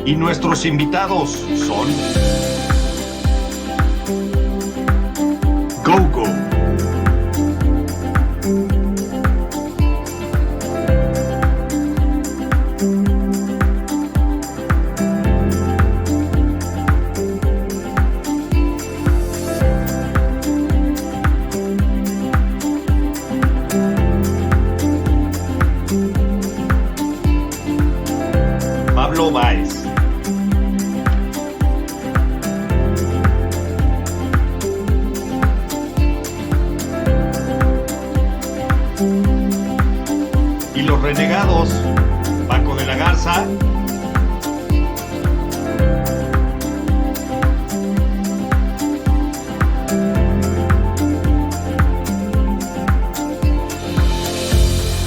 Y nuestros invitados son GoGo, Pablo Báez, y los renegados, Paco de la Garza,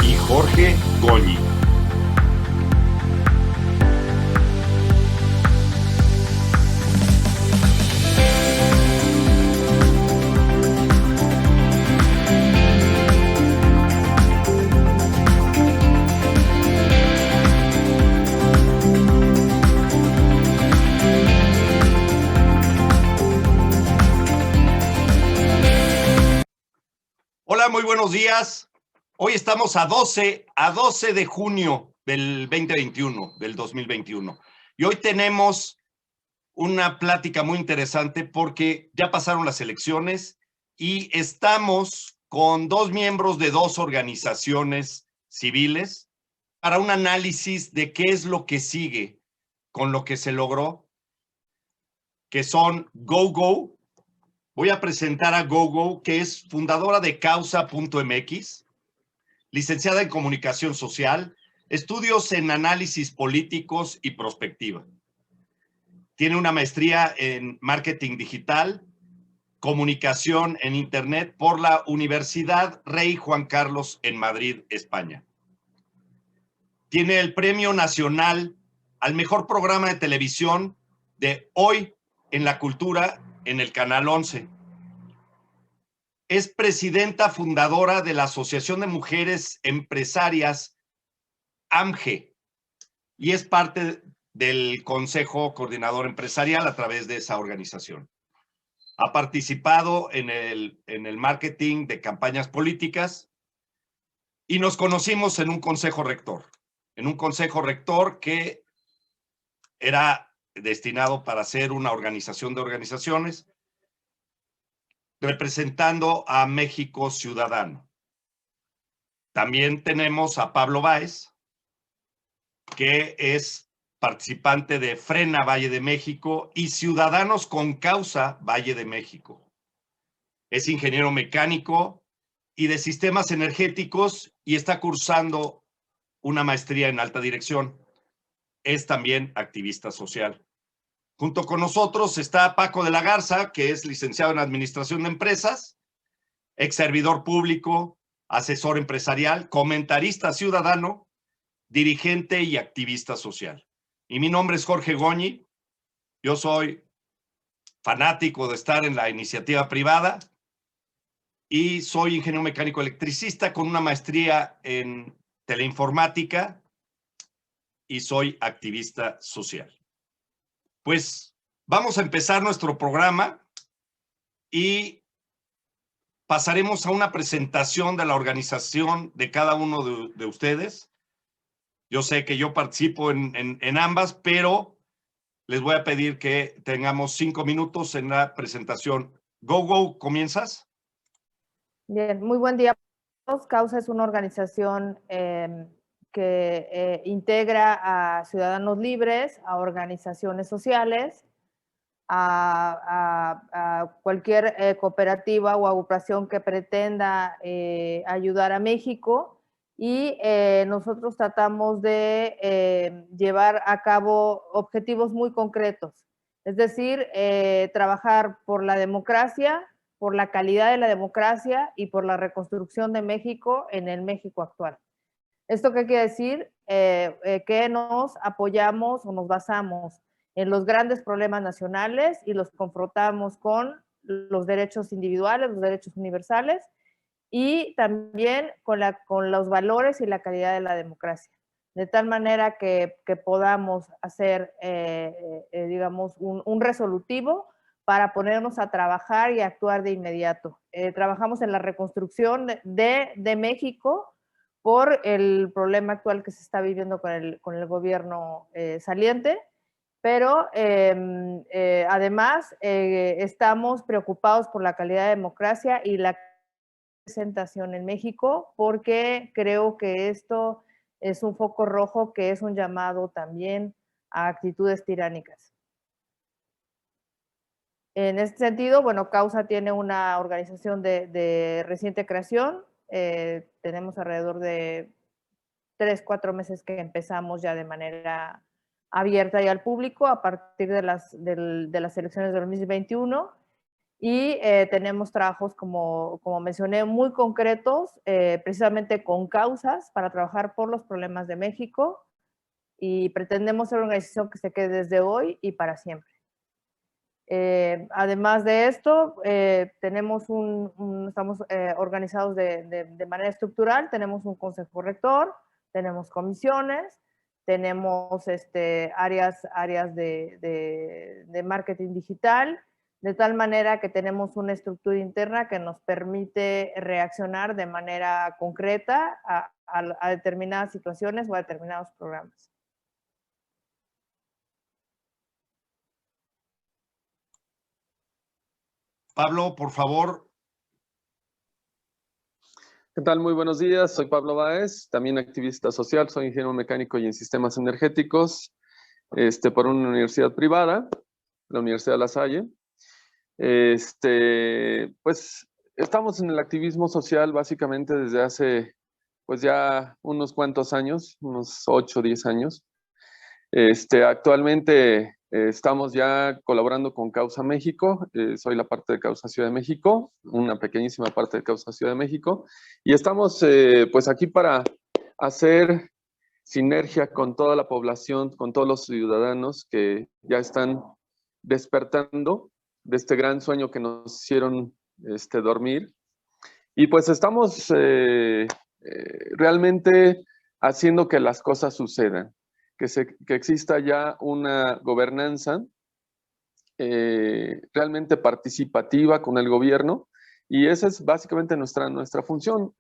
y Jorge Goñi. Hola, muy buenos días. Hoy estamos a 12 de junio del 2021, del 2021. Y hoy tenemos una plática muy interesante porque ya pasaron las elecciones y estamos con dos miembros de dos organizaciones civiles para un análisis de qué es lo que sigue con lo que se logró, que son GoGo. Voy a presentar a GoGo, que es fundadora de Causa.mx, licenciada en Comunicación Social, estudios en Análisis Políticos y Prospectiva. Tiene una maestría en Marketing Digital, Comunicación en Internet por la Universidad Rey Juan Carlos en Madrid, España. Tiene el Premio Nacional al Mejor Programa de Televisión de Hoy en la Cultura en el Canal 11. Es presidenta fundadora de la Asociación de Mujeres Empresarias AMGE y es parte del Consejo Coordinador Empresarial a través de esa organización. Ha participado en el marketing de campañas políticas y nos conocimos en un consejo rector que era destinado para ser una organización de organizaciones representando a México Ciudadano. También tenemos a Pablo Báez, que es participante de Frena Valle de México y Ciudadanos con Causa Valle de México. Es ingeniero mecánico y de sistemas energéticos y está cursando una maestría en alta dirección. Es también activista social. Junto con nosotros está Paco de la Garza, que es licenciado en Administración de Empresas, ex servidor público, asesor empresarial, comentarista ciudadano, dirigente y activista social. Y mi nombre es Jorge Goñi. Yo soy fanático de estar en la iniciativa privada y soy ingeniero mecánico electricista con una maestría en teleinformática y soy activista social. Pues vamos a empezar nuestro programa y pasaremos a una presentación de la organización de cada uno de ustedes. Yo sé que yo participo en ambas, pero les voy a pedir que tengamos 5 minutos en la presentación. GoGo, ¿comienzas? Bien, muy buen día. Causa es una organización que integra a ciudadanos libres, a organizaciones sociales, a cualquier cooperativa o agrupación que pretenda ayudar a México, y nosotros tratamos de llevar a cabo objetivos muy concretos, es decir, trabajar por la democracia, por la calidad de la democracia y por la reconstrucción de México en el México actual. ¿Esto qué quiere decir? Que nos apoyamos o nos basamos en los grandes problemas nacionales y los confrontamos con los derechos individuales, los derechos universales, y también con los valores y la calidad de la democracia. de tal manera que podamos hacer, digamos, un resolutivo para ponernos a trabajar y actuar de inmediato. Trabajamos en la reconstrucción de México por el problema actual que se está viviendo con el gobierno saliente, pero además estamos preocupados por la calidad de democracia y la presentación en México, porque creo que esto es un foco rojo que es un llamado también a actitudes tiránicas. En este sentido, bueno, Causa tiene una organización de reciente creación. Tenemos alrededor de 3, 4 meses que empezamos ya de manera abierta y al público a partir de las elecciones de 2021. Y tenemos trabajos, como mencioné, muy concretos, precisamente con causas para trabajar por los problemas de México, y pretendemos ser una organización que se quede desde hoy y para siempre. Además de esto, tenemos estamos organizados de manera estructural, tenemos un consejo rector, tenemos comisiones, tenemos áreas de marketing digital, de tal manera que tenemos una estructura interna que nos permite reaccionar de manera concreta a determinadas situaciones o a determinados programas. Pablo, por favor. ¿Qué tal? Muy buenos días. Soy Pablo Báez, también activista social. Soy ingeniero mecánico y en sistemas energéticos por una universidad privada, la Universidad de La Salle. Pues estamos en el activismo social básicamente desde hace pues ya unos cuantos años, unos 8 o 10 años. Actualmente estamos ya colaborando con Causa México. Soy la parte de Causa Ciudad de México, una pequeñísima parte de Causa Ciudad de México, y estamos pues aquí para hacer sinergia con toda la población, con todos los ciudadanos que ya están despertando de este gran sueño que nos hicieron dormir. Y pues estamos realmente haciendo que las cosas sucedan, que exista ya una gobernanza realmente participativa con el gobierno, y esa es básicamente nuestra función.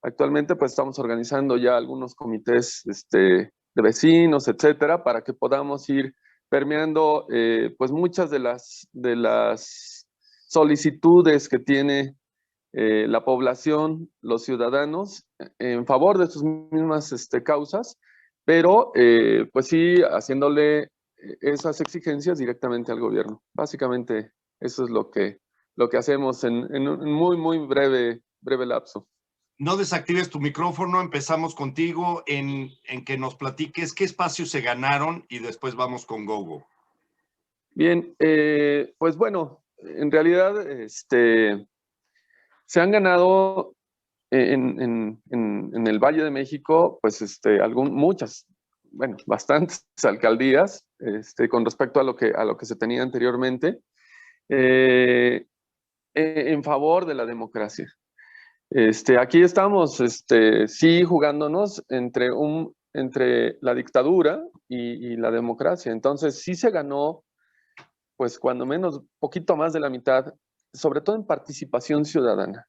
Actualmente pues estamos organizando ya algunos comités de vecinos, etcétera, para que podamos ir permeando pues muchas de las solicitudes que tiene la población, los ciudadanos, en favor de sus mismas causas, pero pues sí haciéndole esas exigencias directamente al gobierno. Básicamente eso es lo que hacemos en un muy breve lapso. No desactives tu micrófono, empezamos contigo en que nos platiques qué espacios se ganaron y después vamos con Gogo. Bien, pues bueno, en realidad se han ganado en el Valle de México, pues bastantes alcaldías con respecto a lo que se tenía anteriormente, en favor de la democracia. Aquí estamos, sí, jugándonos entre la dictadura y la democracia. Entonces, sí se ganó, pues, cuando menos, poquito más de la mitad, sobre todo en participación ciudadana,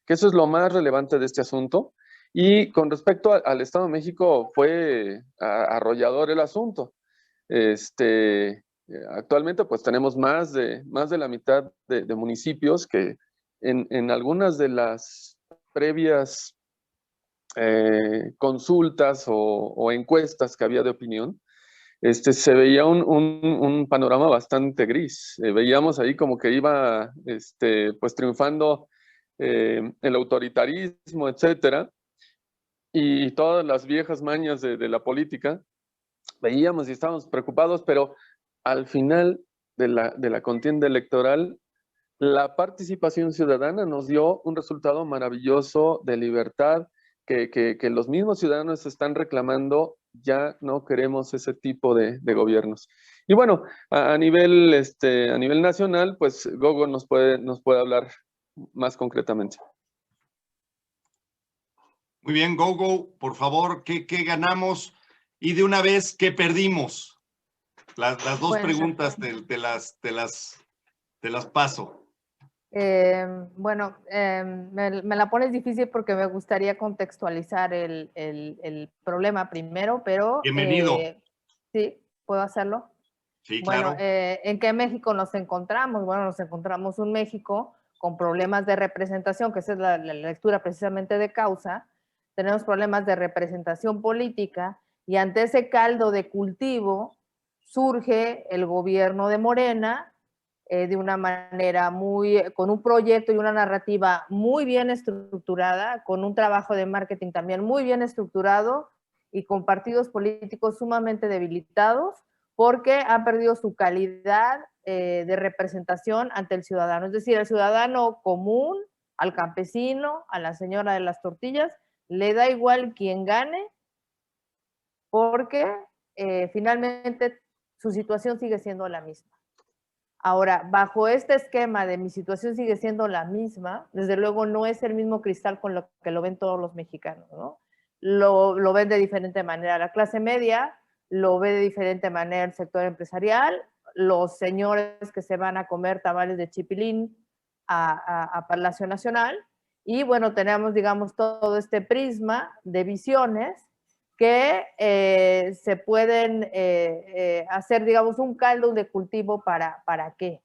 que eso es lo más relevante de este asunto. Y con respecto al Estado de México, fue arrollador el asunto. Actualmente, pues, tenemos más de la mitad de municipios que en algunas de las previas consultas o encuestas que había de opinión, se veía un panorama bastante gris. Veíamos ahí como que iba pues triunfando el autoritarismo, etcétera, y todas las viejas mañas de la política. Veíamos y estábamos preocupados, pero al final de la contienda electoral, la participación ciudadana nos dio un resultado maravilloso de libertad, que los mismos ciudadanos están reclamando. Ya no queremos ese tipo de gobiernos. Y bueno, a nivel nacional, pues Gogo nos puede hablar más concretamente. Muy bien, Gogo, por favor, ¿qué ganamos? Y de una vez, ¿qué perdimos? Las dos Bueno, preguntas te las paso. Bueno, me la pones difícil porque me gustaría contextualizar el problema primero, pero Bienvenido. sí, puedo hacerlo. Sí, Bueno, claro. ¿en qué México nos encontramos? Bueno, nos encontramos un México con problemas de representación, que esa es la lectura precisamente de causa. Tenemos problemas de representación política y ante ese caldo de cultivo surge el gobierno de Morena de una manera con un proyecto y una narrativa muy bien estructurada, con un trabajo de marketing también muy bien estructurado y con partidos políticos sumamente debilitados porque han perdido su calidad de representación ante el ciudadano. Es decir, el ciudadano común, al campesino, a la señora de las tortillas, le da igual quién gane, porque finalmente su situación sigue siendo la misma. Ahora, bajo este esquema de mi situación sigue siendo la misma, desde luego no es el mismo cristal con lo que lo ven todos los mexicanos, ¿no? Lo ven de diferente manera la clase media, lo ve de diferente manera el sector empresarial, los señores que se van a comer tamales de chipilín a Palacio Nacional, y bueno, tenemos, digamos, todo este prisma de visiones que se pueden hacer, digamos, un caldo de cultivo para qué.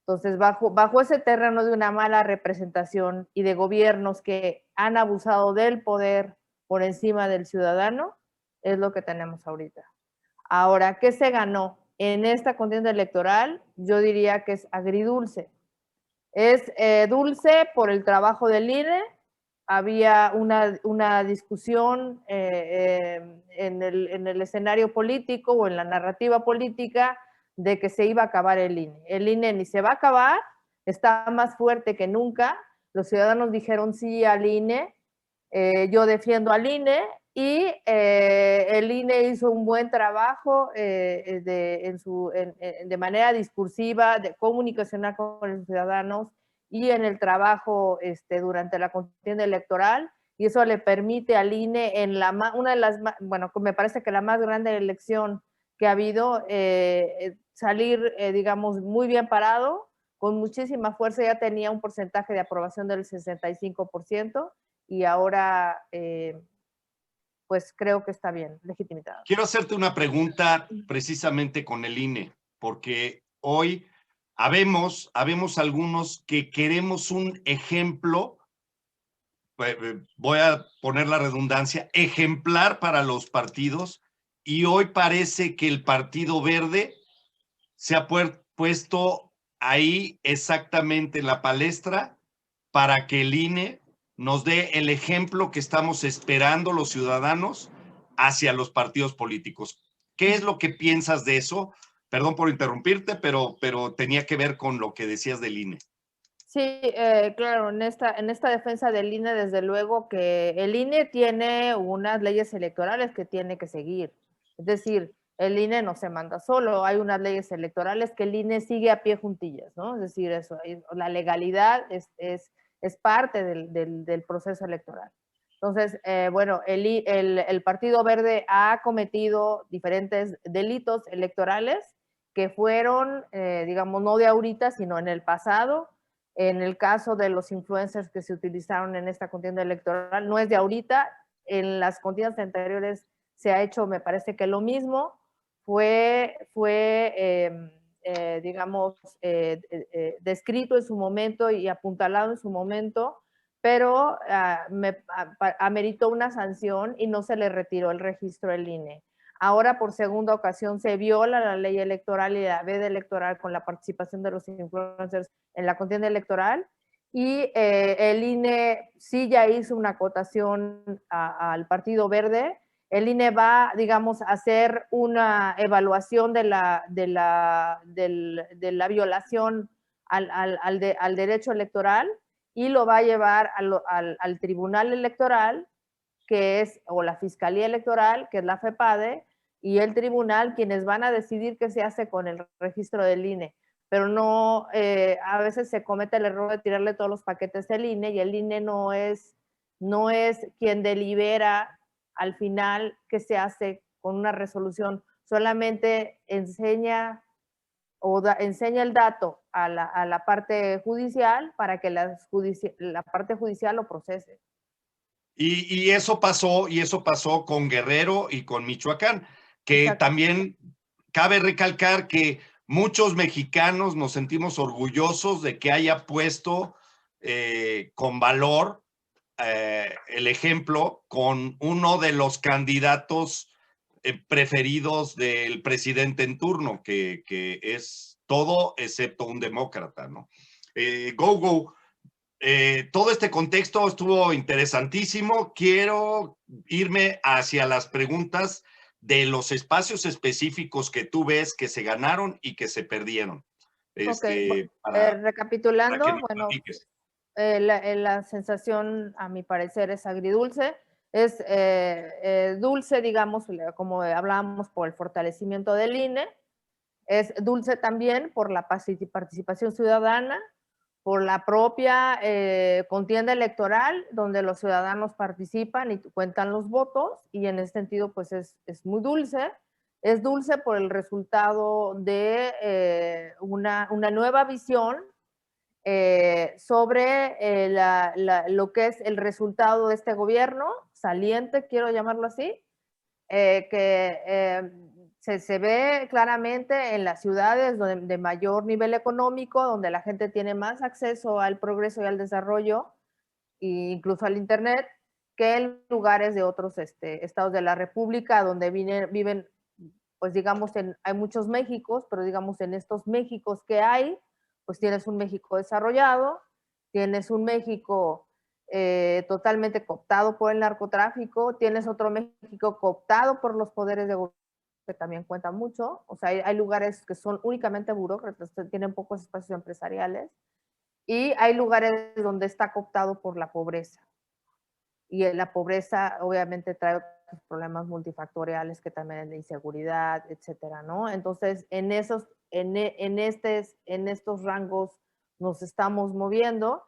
Entonces, bajo ese terreno de una mala representación y de gobiernos que han abusado del poder por encima del ciudadano, es lo que tenemos ahorita. Ahora, ¿qué se ganó en esta contienda electoral? Yo diría que es agridulce. Es dulce por el trabajo del INE. Había una discusión en el escenario político o en la narrativa política de que se iba a acabar el INE. El INE ni se va a acabar, está más fuerte que nunca. Los ciudadanos dijeron sí al INE, yo defiendo al INE, y el INE hizo un buen trabajo de manera discursiva, de comunicacional con los ciudadanos y en el trabajo durante la contienda electoral, y eso le permite al INE en una de las, bueno, me parece que la más grande elección que ha habido, salir, digamos, muy bien parado, con muchísima fuerza. Ya tenía un porcentaje de aprobación del 65%, y ahora pues creo que está bien, legitimidad. Quiero hacerte una pregunta precisamente con el INE, porque hoy habemos algunos que queremos un ejemplo, voy a poner la redundancia, ejemplar para los partidos, y hoy parece que el Partido Verde se ha puesto ahí exactamente en la palestra para que el INE nos dé el ejemplo que estamos esperando los ciudadanos hacia los partidos políticos. ¿Qué es lo que piensas de eso? Perdón por interrumpirte, pero tenía que ver con lo que decías del INE. Sí, claro, en esta defensa del INE, desde luego que el INE tiene unas leyes electorales que tiene que seguir. Es decir, el INE no se manda solo, hay unas leyes electorales que el INE sigue a pie juntillas, ¿no? Es decir, eso, la legalidad es parte del proceso electoral. Entonces, bueno, el Partido Verde ha cometido diferentes delitos electorales que fueron, digamos, no de ahorita, sino en el pasado. En el caso de los influencers que se utilizaron en esta contienda electoral, no es de ahorita, en las contiendas anteriores se ha hecho, me parece que lo mismo, fue digamos, descrito en su momento y apuntalado en su momento, pero ameritó una sanción y no se le retiró el registro del INE. Ahora, por segunda ocasión, se viola la ley electoral y la veda electoral con la participación de los influencers en la contienda electoral, y el INE sí ya hizo una acotación al Partido Verde. El INE va, digamos, a hacer una evaluación de la violación al derecho electoral, y lo va a llevar al Tribunal Electoral, que es, o la Fiscalía Electoral, que es la FEPADE, y el tribunal, quienes van a decidir qué se hace con el registro del INE. Pero no, a veces se comete el error de tirarle todos los paquetes al INE, y el INE no es no es quien delibera al final qué se hace con una resolución, solamente enseña enseña el dato a la parte judicial para que la parte judicial lo procese. Y eso pasó con Guerrero y con Michoacán, que Exacto. también cabe recalcar que muchos mexicanos nos sentimos orgullosos de que haya puesto con valor el ejemplo con uno de los candidatos preferidos del presidente en turno, que es todo excepto un demócrata, ¿no? Gogo, todo este contexto estuvo interesantísimo. Quiero irme hacia las preguntas de los espacios específicos que tú ves que se ganaron y que se perdieron. Recapitulando, para que bueno, la sensación, a mi parecer, es agridulce. Es dulce, digamos, como hablábamos, por el fortalecimiento del INE. Es dulce también por la participación ciudadana, por la propia contienda electoral, donde los ciudadanos participan y cuentan los votos, y en ese sentido, pues es muy dulce. Es dulce por el resultado de una nueva visión sobre lo que es el resultado de este gobierno saliente, quiero llamarlo así, que se ve claramente en las ciudades de mayor nivel económico, donde la gente tiene más acceso al progreso y al desarrollo, e incluso al Internet, que en lugares de otros estados de la República, donde viven, pues digamos, hay muchos Méxicos, pero digamos en estos Méxicos que hay, pues tienes un México desarrollado, tienes un México totalmente cooptado por el narcotráfico, tienes otro México cooptado por los poderes de gobierno, que también cuenta mucho. O sea, hay lugares que son únicamente burócratas, tienen pocos espacios empresariales, y hay lugares donde está cooptado por la pobreza. Y la pobreza obviamente trae otros problemas multifactoriales, que también es de inseguridad, etcétera, ¿no? Entonces, en estos rangos nos estamos moviendo.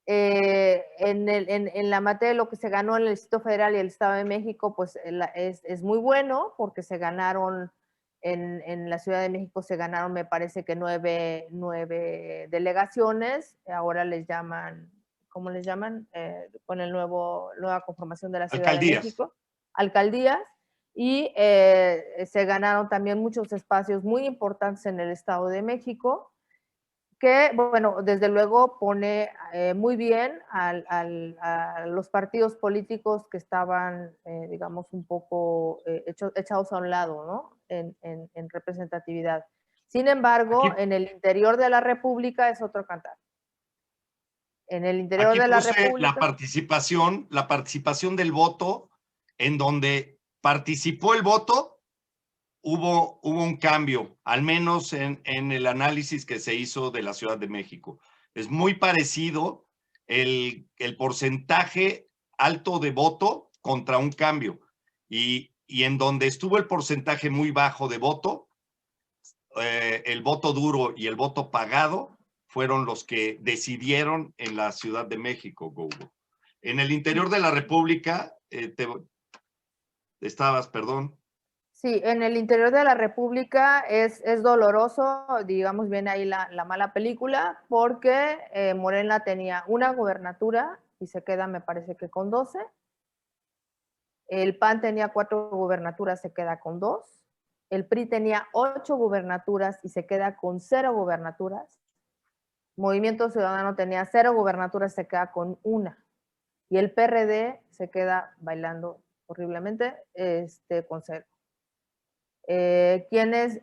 En la materia de lo que se ganó en el Distrito Federal y el Estado de México, pues es muy bueno, porque se ganaron, en la Ciudad de México se ganaron, me parece que 9 delegaciones, ahora les llaman, ¿cómo les llaman? Con el nueva conformación de la Ciudad de México. Alcaldías. Y se ganaron también muchos espacios muy importantes en el Estado de México, que, bueno, desde luego pone muy bien a los partidos políticos que estaban, digamos, un poco echados a un lado, ¿no? En representatividad. Sin embargo, Aquí, en el interior de la República es otro cantar. En el interior aquí de la puse República. la participación del voto, en donde participó el voto, hubo un cambio, al menos en el análisis que se hizo de la Ciudad de México. Es muy parecido el porcentaje alto de voto contra un cambio. Y en donde estuvo el porcentaje muy bajo de voto, el voto duro y el voto pagado fueron los que decidieron en la Ciudad de México, Gogo. En el interior de la República, perdón. Sí, en el interior de la República es doloroso, digamos, bien ahí la mala película, porque Morena tenía una gubernatura y se queda, me parece que con 12. El PAN tenía 4 gubernaturas, se queda con 2. El PRI tenía 8 gubernaturas y se queda con 0 gubernaturas. Movimiento Ciudadano tenía 0 gubernaturas, se queda con 1. Y el PRD se queda bailando horriblemente con 0. Quienes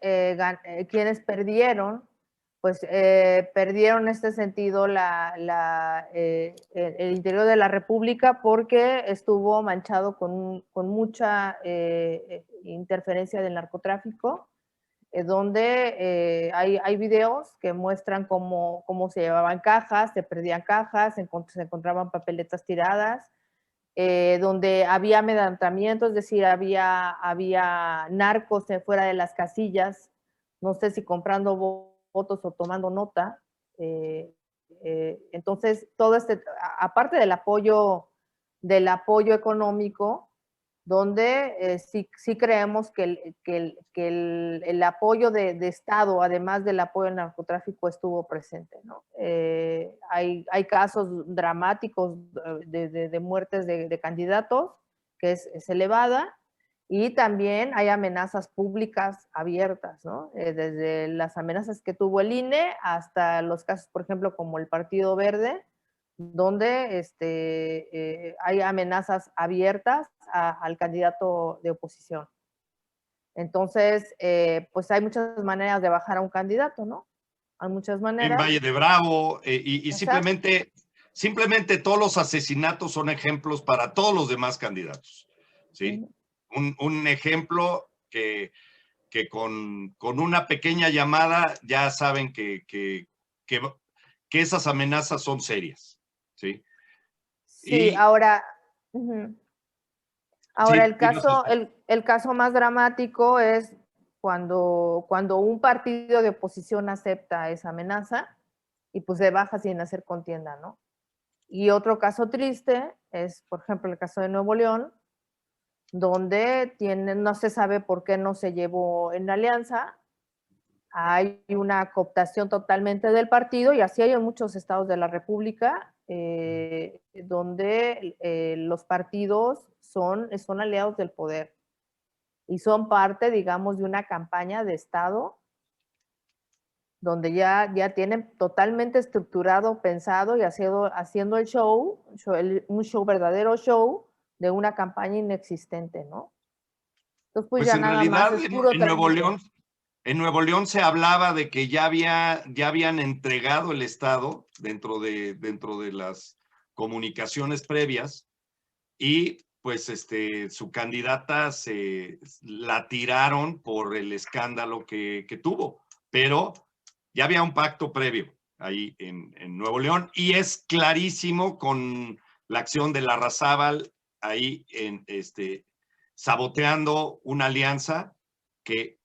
perdieron, pues perdieron en este sentido el interior de la República, porque estuvo manchado con mucha interferencia del narcotráfico, donde hay videos que muestran cómo se llevaban cajas, se perdían cajas, se encontraban papeletas tiradas, donde había amedrentamiento, es decir, había narcos fuera de las casillas, no sé si comprando votos o tomando nota. Entonces, todo aparte del apoyo del apoyo económico, donde sí creemos que el apoyo de Estado, además del apoyo al narcotráfico, estuvo presente, ¿no? Hay casos dramáticos de muertes de candidatos, que es elevada, y también hay amenazas públicas abiertas, ¿no? Desde las amenazas que tuvo el INE hasta los casos, por ejemplo, como el Partido Verde, donde hay amenazas abiertas al candidato de oposición. Entonces, pues hay muchas maneras de bajar a un candidato, ¿no? Hay muchas maneras. En Valle de Bravo, y simplemente todos los asesinatos son ejemplos para todos los demás candidatos, ¿sí? Un ejemplo que con una pequeña llamada ya saben que esas amenazas son serias, ¿sí? Sí, ahora, ahora sí, el caso más dramático es cuando un partido de oposición acepta esa amenaza y pues se baja sin hacer contienda, ¿no? Y otro caso triste es, por ejemplo, el caso de Nuevo León, donde no se sabe por qué no se llevó en la alianza. Hay una cooptación totalmente del partido, y así hay en muchos estados de la República, donde los partidos son aliados del poder y son parte, digamos, de una campaña de Estado donde ya tienen totalmente estructurado, pensado y haciendo el show, un show, verdadero show, de una campaña inexistente, ¿no? Entonces, pues ya en nada realidad, más es puro trámite. En Nuevo León se hablaba de que ya habían entregado el Estado dentro de las comunicaciones previas, y pues su candidata la tiraron por el escándalo que tuvo, pero ya había un pacto previo ahí en Nuevo León, y es clarísimo con la acción de Larrazábal ahí saboteando una alianza que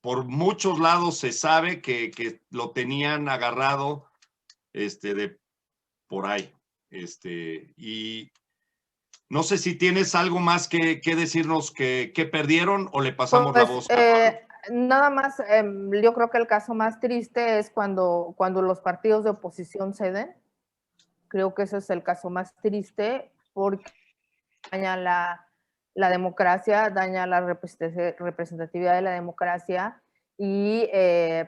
por muchos lados se sabe que lo tenían agarrado de por ahí. Y no sé si tienes algo más que decirnos que perdieron, o le pasamos la voz a Pablo. Nada más, yo creo que el caso más triste es cuando los partidos de oposición ceden. Creo que ese es el caso más triste, porque daña la democracia, daña la representatividad de la democracia, y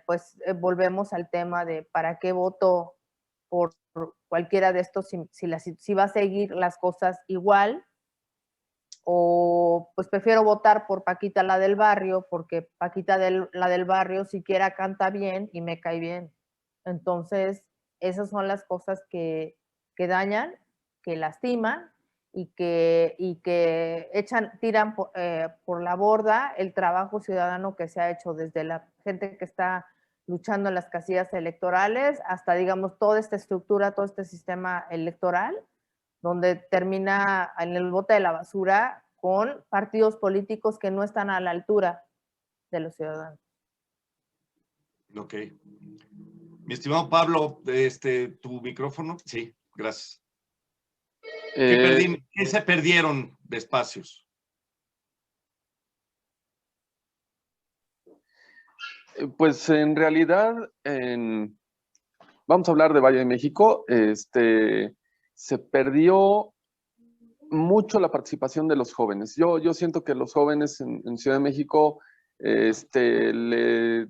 pues volvemos al tema de para qué voto por cualquiera de estos si va a seguir las cosas igual, o pues prefiero votar por Paquita, la del barrio, porque Paquita, la del barrio, siquiera canta bien y me cae bien. Entonces, esas son las cosas que dañan, que lastiman, y que tiran por la borda el trabajo ciudadano que se ha hecho desde la gente que está luchando en las casillas electorales hasta, digamos, toda esta estructura, todo este sistema electoral, donde termina en el bote de la basura con partidos políticos que no están a la altura de los ciudadanos. Ok. Mi estimado Pablo, tu micrófono. Sí, gracias. ¿Qué se perdieron de espacios? Pues en realidad, vamos a hablar de Valle de México. Se perdió mucho la participación de los jóvenes. Yo siento que los jóvenes en Ciudad de México le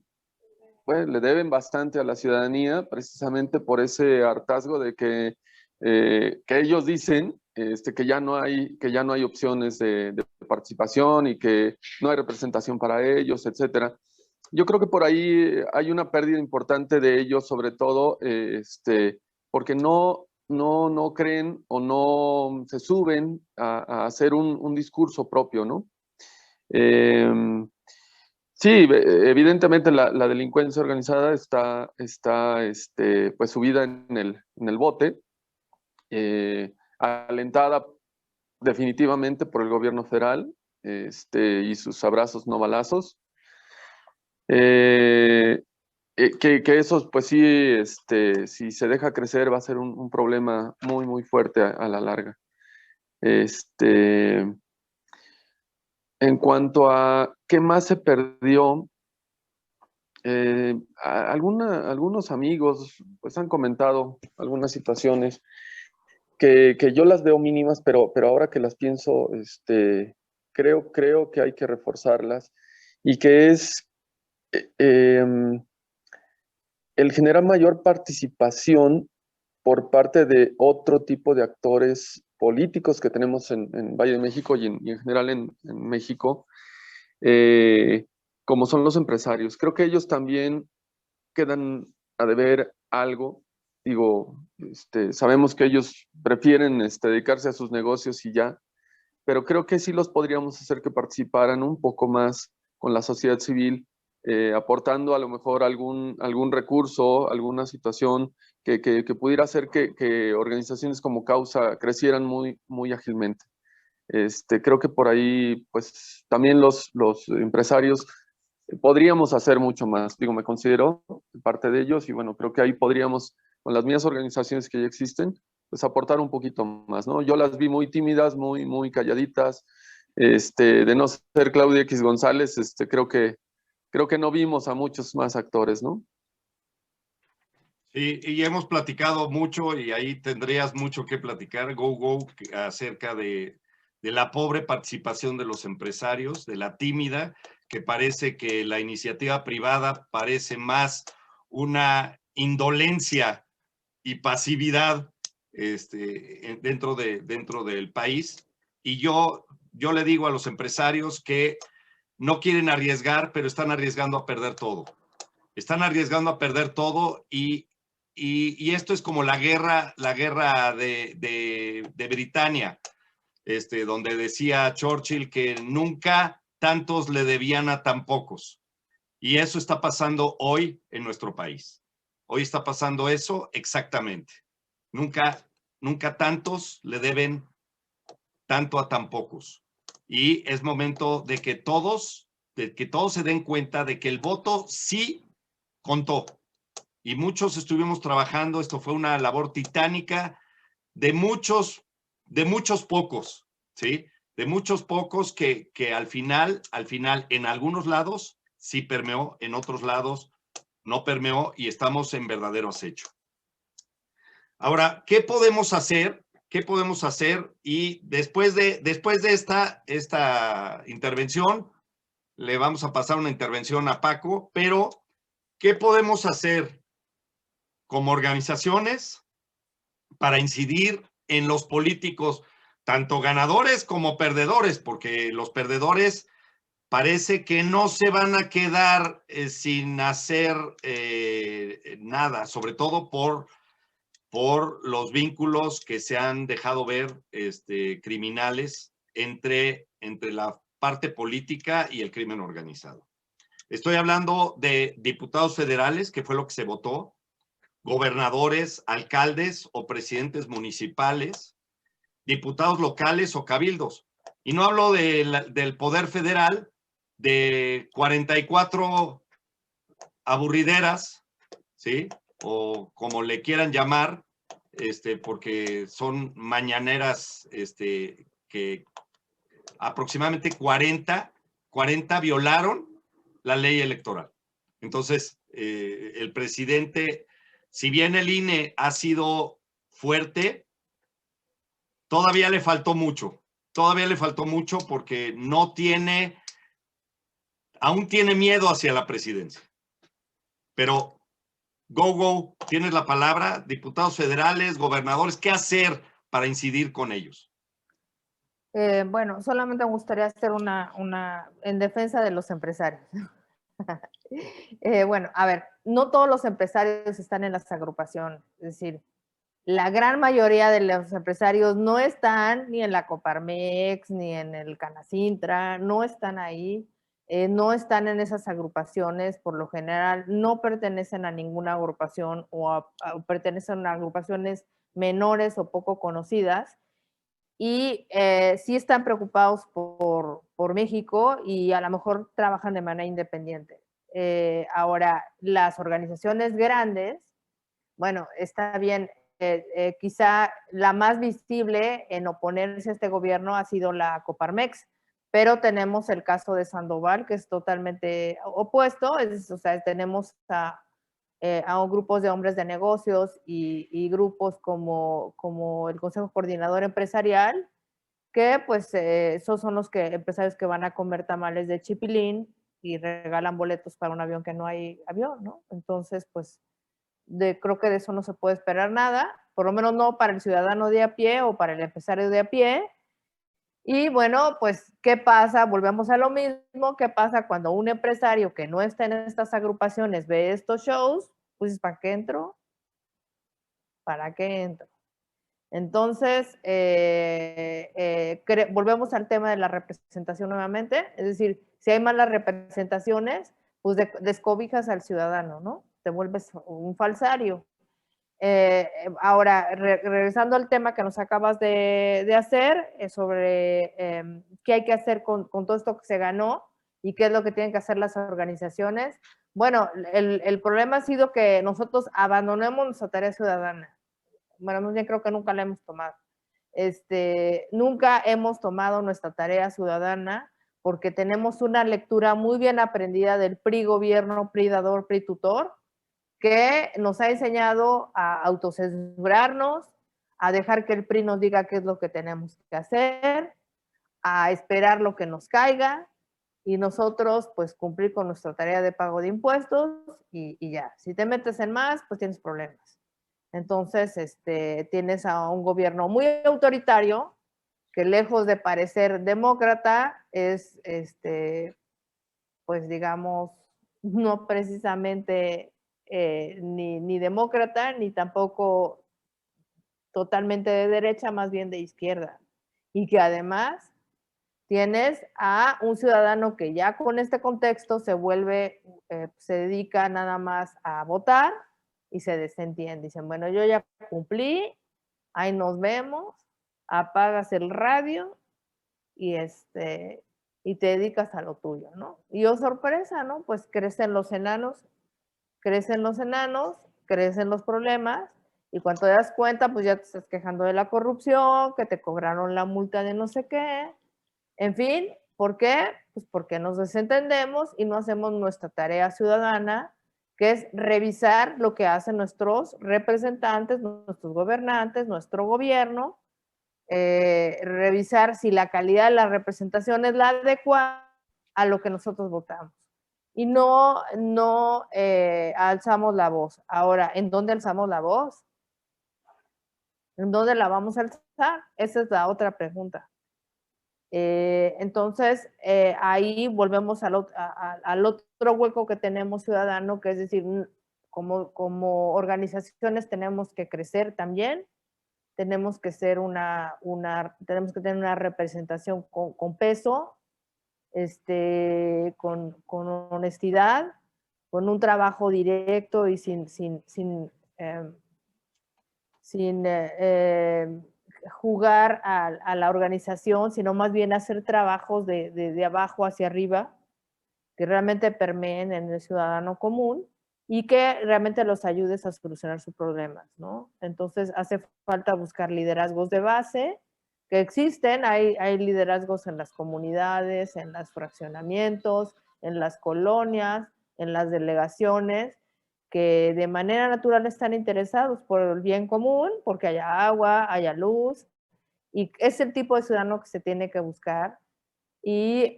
deben bastante a la ciudadanía, precisamente por ese hartazgo de que ellos dicen que ya no hay opciones de participación y que no hay representación para ellos, etcétera. Yo creo que por ahí hay una pérdida importante de ellos, sobre todo porque no creen o no se suben a hacer un discurso propio, ¿no? Sí, evidentemente la delincuencia organizada está pues subida en el bote, alentada definitivamente por el gobierno federal y sus abrazos no balazos. que eso, pues sí, si se deja crecer va a ser un problema muy, muy fuerte a la larga. En cuanto a qué más se perdió, algunos amigos pues han comentado algunas situaciones que yo las veo mínimas, pero ahora que las pienso, creo que hay que reforzarlas, y que es el generar mayor participación por parte de otro tipo de actores políticos que tenemos en Valle de México y en general en México, como son los empresarios. Creo que ellos también quedan a deber algo. Digo, sabemos que ellos prefieren dedicarse a sus negocios y ya, pero creo que sí los podríamos hacer que participaran un poco más con la sociedad civil, aportando a lo mejor algún recurso, alguna situación que pudiera hacer que organizaciones como Causa crecieran muy, muy ágilmente. Creo que por ahí, pues también los empresarios podríamos hacer mucho más. Digo, me considero parte de ellos y bueno, creo que ahí podríamos, con las mismas organizaciones que ya existen, pues aportar un poquito más, ¿no? Yo las vi muy tímidas, muy, muy calladitas. De no ser Claudia X González, creo que no vimos a muchos más actores, ¿no? Sí, y hemos platicado mucho y ahí tendrías mucho que platicar, Go, acerca de la pobre participación de los empresarios, de la tímida, que parece que la iniciativa privada parece más una indolencia y pasividad dentro del país. Y yo le digo a los empresarios que no quieren arriesgar, pero están arriesgando a perder todo. Están arriesgando a perder todo y esto es como la guerra de Britania, donde decía Churchill que nunca tantos le debían a tan pocos. Y eso está pasando hoy en nuestro país. Hoy está pasando eso exactamente. Nunca tantos le deben tanto a tan pocos. Y es momento de que todos se den cuenta de que el voto sí contó. Y muchos estuvimos trabajando, esto fue una labor titánica de muchos pocos, ¿sí? De muchos pocos que al final, en algunos lados sí permeó, en otros lados no permeó y estamos en verdadero acecho. Ahora, ¿qué podemos hacer? ¿Qué podemos hacer? Y después de esta intervención, le vamos a pasar una intervención a Paco, pero ¿qué podemos hacer como organizaciones para incidir en los políticos, tanto ganadores como perdedores? Porque los perdedores parece que no se van a quedar sin hacer nada, sobre todo por los vínculos que se han dejado ver criminales entre la parte política y el crimen organizado. Estoy hablando de diputados federales, que fue lo que se votó, gobernadores, alcaldes o presidentes municipales, diputados locales o cabildos. Y no hablo del poder federal, de 44 aburrideras, ¿sí? O como le quieran llamar, porque son mañaneras, que aproximadamente 40 violaron la ley electoral. Entonces, el presidente, si bien el INE ha sido fuerte, todavía le faltó mucho. Todavía le faltó mucho porque aún tiene miedo hacia la presidencia. Pero Go, tienes la palabra, diputados federales, gobernadores, ¿qué hacer para incidir con ellos? Bueno, solamente me gustaría hacer en defensa de los empresarios. Bueno, a ver, no todos los empresarios están en las agrupaciones, es decir, la gran mayoría de los empresarios no están ni en la Coparmex, ni en el Canacintra, no están ahí, no están en esas agrupaciones, por lo general no pertenecen a ninguna agrupación o pertenecen a agrupaciones menores o poco conocidas, y sí están preocupados por México y a lo mejor trabajan de manera independiente. Ahora, las organizaciones grandes, bueno, está bien, quizá la más visible en oponerse a este gobierno ha sido la Coparmex, pero tenemos el caso de Sandoval, que es totalmente opuesto, o sea, tenemos a grupos de hombres de negocios y grupos como el Consejo Coordinador Empresarial, que pues esos son los empresarios que van a comer tamales de chipilín y regalan boletos para un avión que no hay avión, ¿no? Entonces, pues creo que de eso no se puede esperar nada, por lo menos no para el ciudadano de a pie o para el empresario de a pie. Y bueno, pues, ¿qué pasa? Volvemos a lo mismo. ¿Qué pasa cuando un empresario que no está en estas agrupaciones ve estos shows? Pues, ¿para qué entro? ¿Para qué entro? Entonces, volvemos al tema de la representación nuevamente. Es decir, si hay malas representaciones, pues descobijas al ciudadano, ¿no? Te vuelves un falsario. Ahora, regresando al tema que nos acabas de hacer, sobre qué hay que hacer con todo esto que se ganó y qué es lo que tienen que hacer las organizaciones. Bueno, el problema ha sido que nosotros abandonemos nuestra tarea ciudadana. Bueno, más bien creo que nunca la hemos tomado. Nunca hemos tomado nuestra tarea ciudadana porque tenemos una lectura muy bien aprendida del PRI gobierno, PRI dador, PRI tutor, que nos ha enseñado a autocensurarnos, a dejar que el PRI nos diga qué es lo que tenemos que hacer, a esperar lo que nos caiga y nosotros pues cumplir con nuestra tarea de pago de impuestos y ya. Si te metes en más, pues tienes problemas. Entonces, tienes a un gobierno muy autoritario que lejos de parecer demócrata es, pues digamos, no precisamente ni demócrata, ni tampoco totalmente de derecha, más bien de izquierda. Y que además tienes a un ciudadano que ya con este contexto se vuelve, se dedica nada más a votar y se desentiende. Dicen, bueno, yo ya cumplí, ahí nos vemos, apagas el radio y y te dedicas a lo tuyo, ¿no? Y oh sorpresa, ¿no? Pues crecen los enanos, crecen los problemas, y cuando te das cuenta, pues ya te estás quejando de la corrupción, que te cobraron la multa de no sé qué, en fin, ¿por qué? Pues porque nos desentendemos y no hacemos nuestra tarea ciudadana, que es revisar lo que hacen nuestros representantes, nuestros gobernantes, nuestro gobierno, revisar si la calidad de la representación es la adecuada a lo que nosotros votamos. Y no alzamos la voz. Ahora, ¿en dónde alzamos la voz? ¿En dónde la vamos a alzar? Esa es la otra pregunta. Entonces, ahí volvemos al otro hueco que tenemos ciudadano, que es decir, como organizaciones tenemos que crecer también, tenemos que ser tenemos que tener una representación con peso, con honestidad, con un trabajo directo y sin jugar a la organización, sino más bien hacer trabajos de abajo hacia arriba, que realmente permeen en el ciudadano común y que realmente los ayudes a solucionar sus problemas, ¿no? Entonces hace falta buscar liderazgos de base que existen, hay liderazgos en las comunidades, en los fraccionamientos, en las colonias, en las delegaciones, que de manera natural están interesados por el bien común, porque haya agua, haya luz, y es el tipo de ciudadano que se tiene que buscar. Y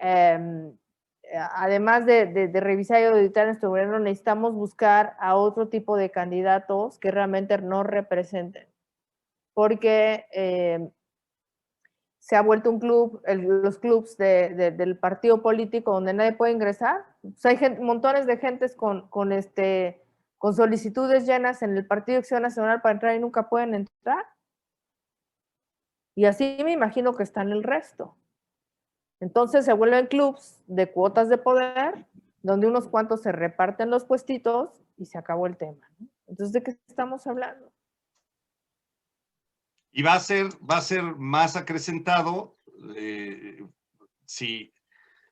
además de revisar y auditar nuestro gobierno, necesitamos buscar a otro tipo de candidatos que realmente nos representen, porque se ha vuelto un club, los clubs del partido político donde nadie puede ingresar. Pues hay montones de gentes con solicitudes llenas en el Partido de Acción Nacional para entrar y nunca pueden entrar. Y así me imagino que están el resto. Entonces se vuelven clubs de cuotas de poder, donde unos cuantos se reparten los puestitos y se acabó el tema, ¿no? Entonces, ¿de qué estamos hablando? Y va a ser más acrecentado si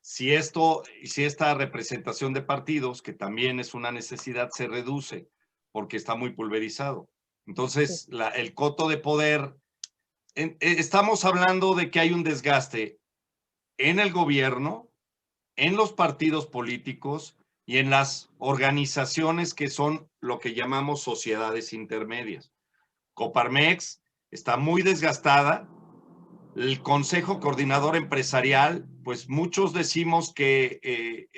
si esta representación de partidos, que también es una necesidad, se reduce porque está muy pulverizado. Entonces, el coto de poder, estamos hablando de que hay un desgaste en el gobierno, en los partidos políticos y en las organizaciones que son lo que llamamos sociedades intermedias. Coparmex está muy desgastada. El Consejo Coordinador Empresarial, pues muchos decimos que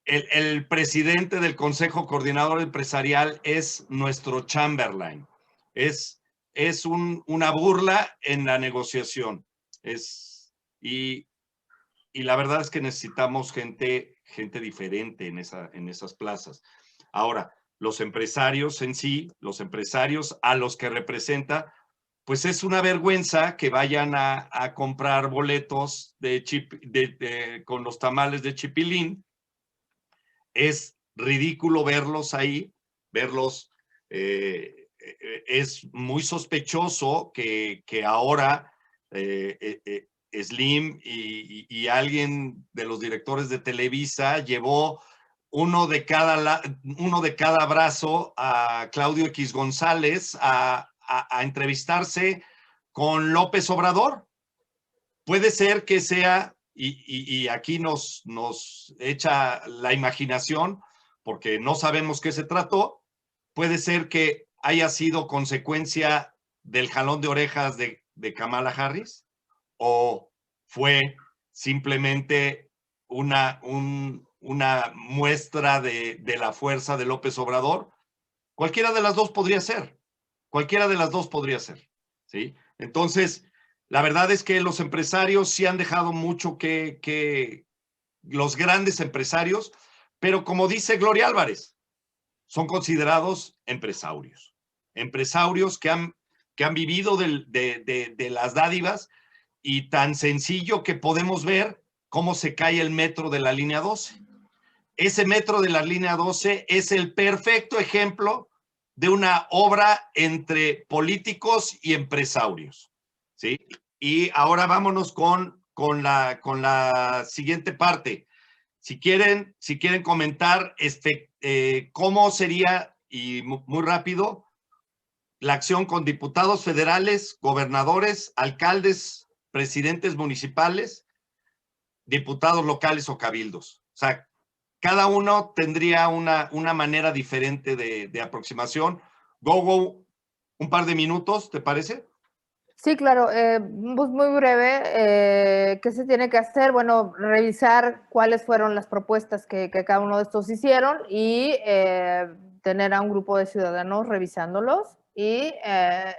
el presidente del Consejo Coordinador Empresarial es nuestro Chamberlain. Es una burla en la negociación. Y la verdad es que necesitamos gente diferente en esas plazas. Ahora, los empresarios en sí, los empresarios a los que representa, pues es una vergüenza que vayan a comprar boletos con los tamales de chipilín. Es ridículo verlos ahí, es muy sospechoso que ahora Slim y alguien de los directores de Televisa llevó uno de cada brazo a Claudio X González a entrevistarse con López Obrador. Puede ser que sea, y aquí nos echa la imaginación, porque no sabemos qué se trató, puede ser que haya sido consecuencia del jalón de orejas de Kamala Harris, o fue simplemente una muestra de la fuerza de López Obrador. Cualquiera de las dos podría ser. ¿Sí? Entonces, la verdad es que los empresarios sí han dejado mucho que los grandes empresarios, pero como dice Gloria Álvarez, son considerados empresarios que han vivido de las dádivas, y tan sencillo que podemos ver cómo se cae el metro de la línea 12. Ese metro de la línea 12 es el perfecto ejemplo de una obra entre políticos y empresarios, ¿sí? Y ahora vámonos con la siguiente parte. Si quieren comentar cómo sería, y muy rápido, la acción con diputados federales, gobernadores, alcaldes, presidentes municipales, diputados locales o cabildos. O sea, cada uno tendría una manera diferente de aproximación. Gogo, un par de minutos, ¿te parece? Sí, claro, pues muy breve. ¿Qué se tiene que hacer? Bueno, revisar cuáles fueron las propuestas que cada uno de estos hicieron y tener a un grupo de ciudadanos revisándolos y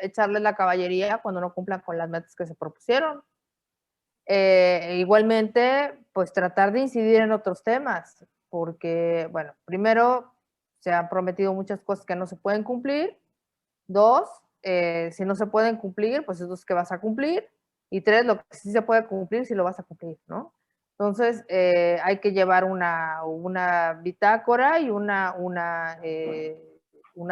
echarles la caballería cuando no cumplan con las metas que se propusieron. Igualmente, pues tratar de incidir en otros temas, porque, bueno, primero, se han prometido muchas cosas que no se pueden cumplir. Dos, si no se pueden cumplir, pues eso es que vas a cumplir. Y tres, lo que sí se puede cumplir, sí lo vas a cumplir, ¿no? Entonces, hay que llevar una bitácora y una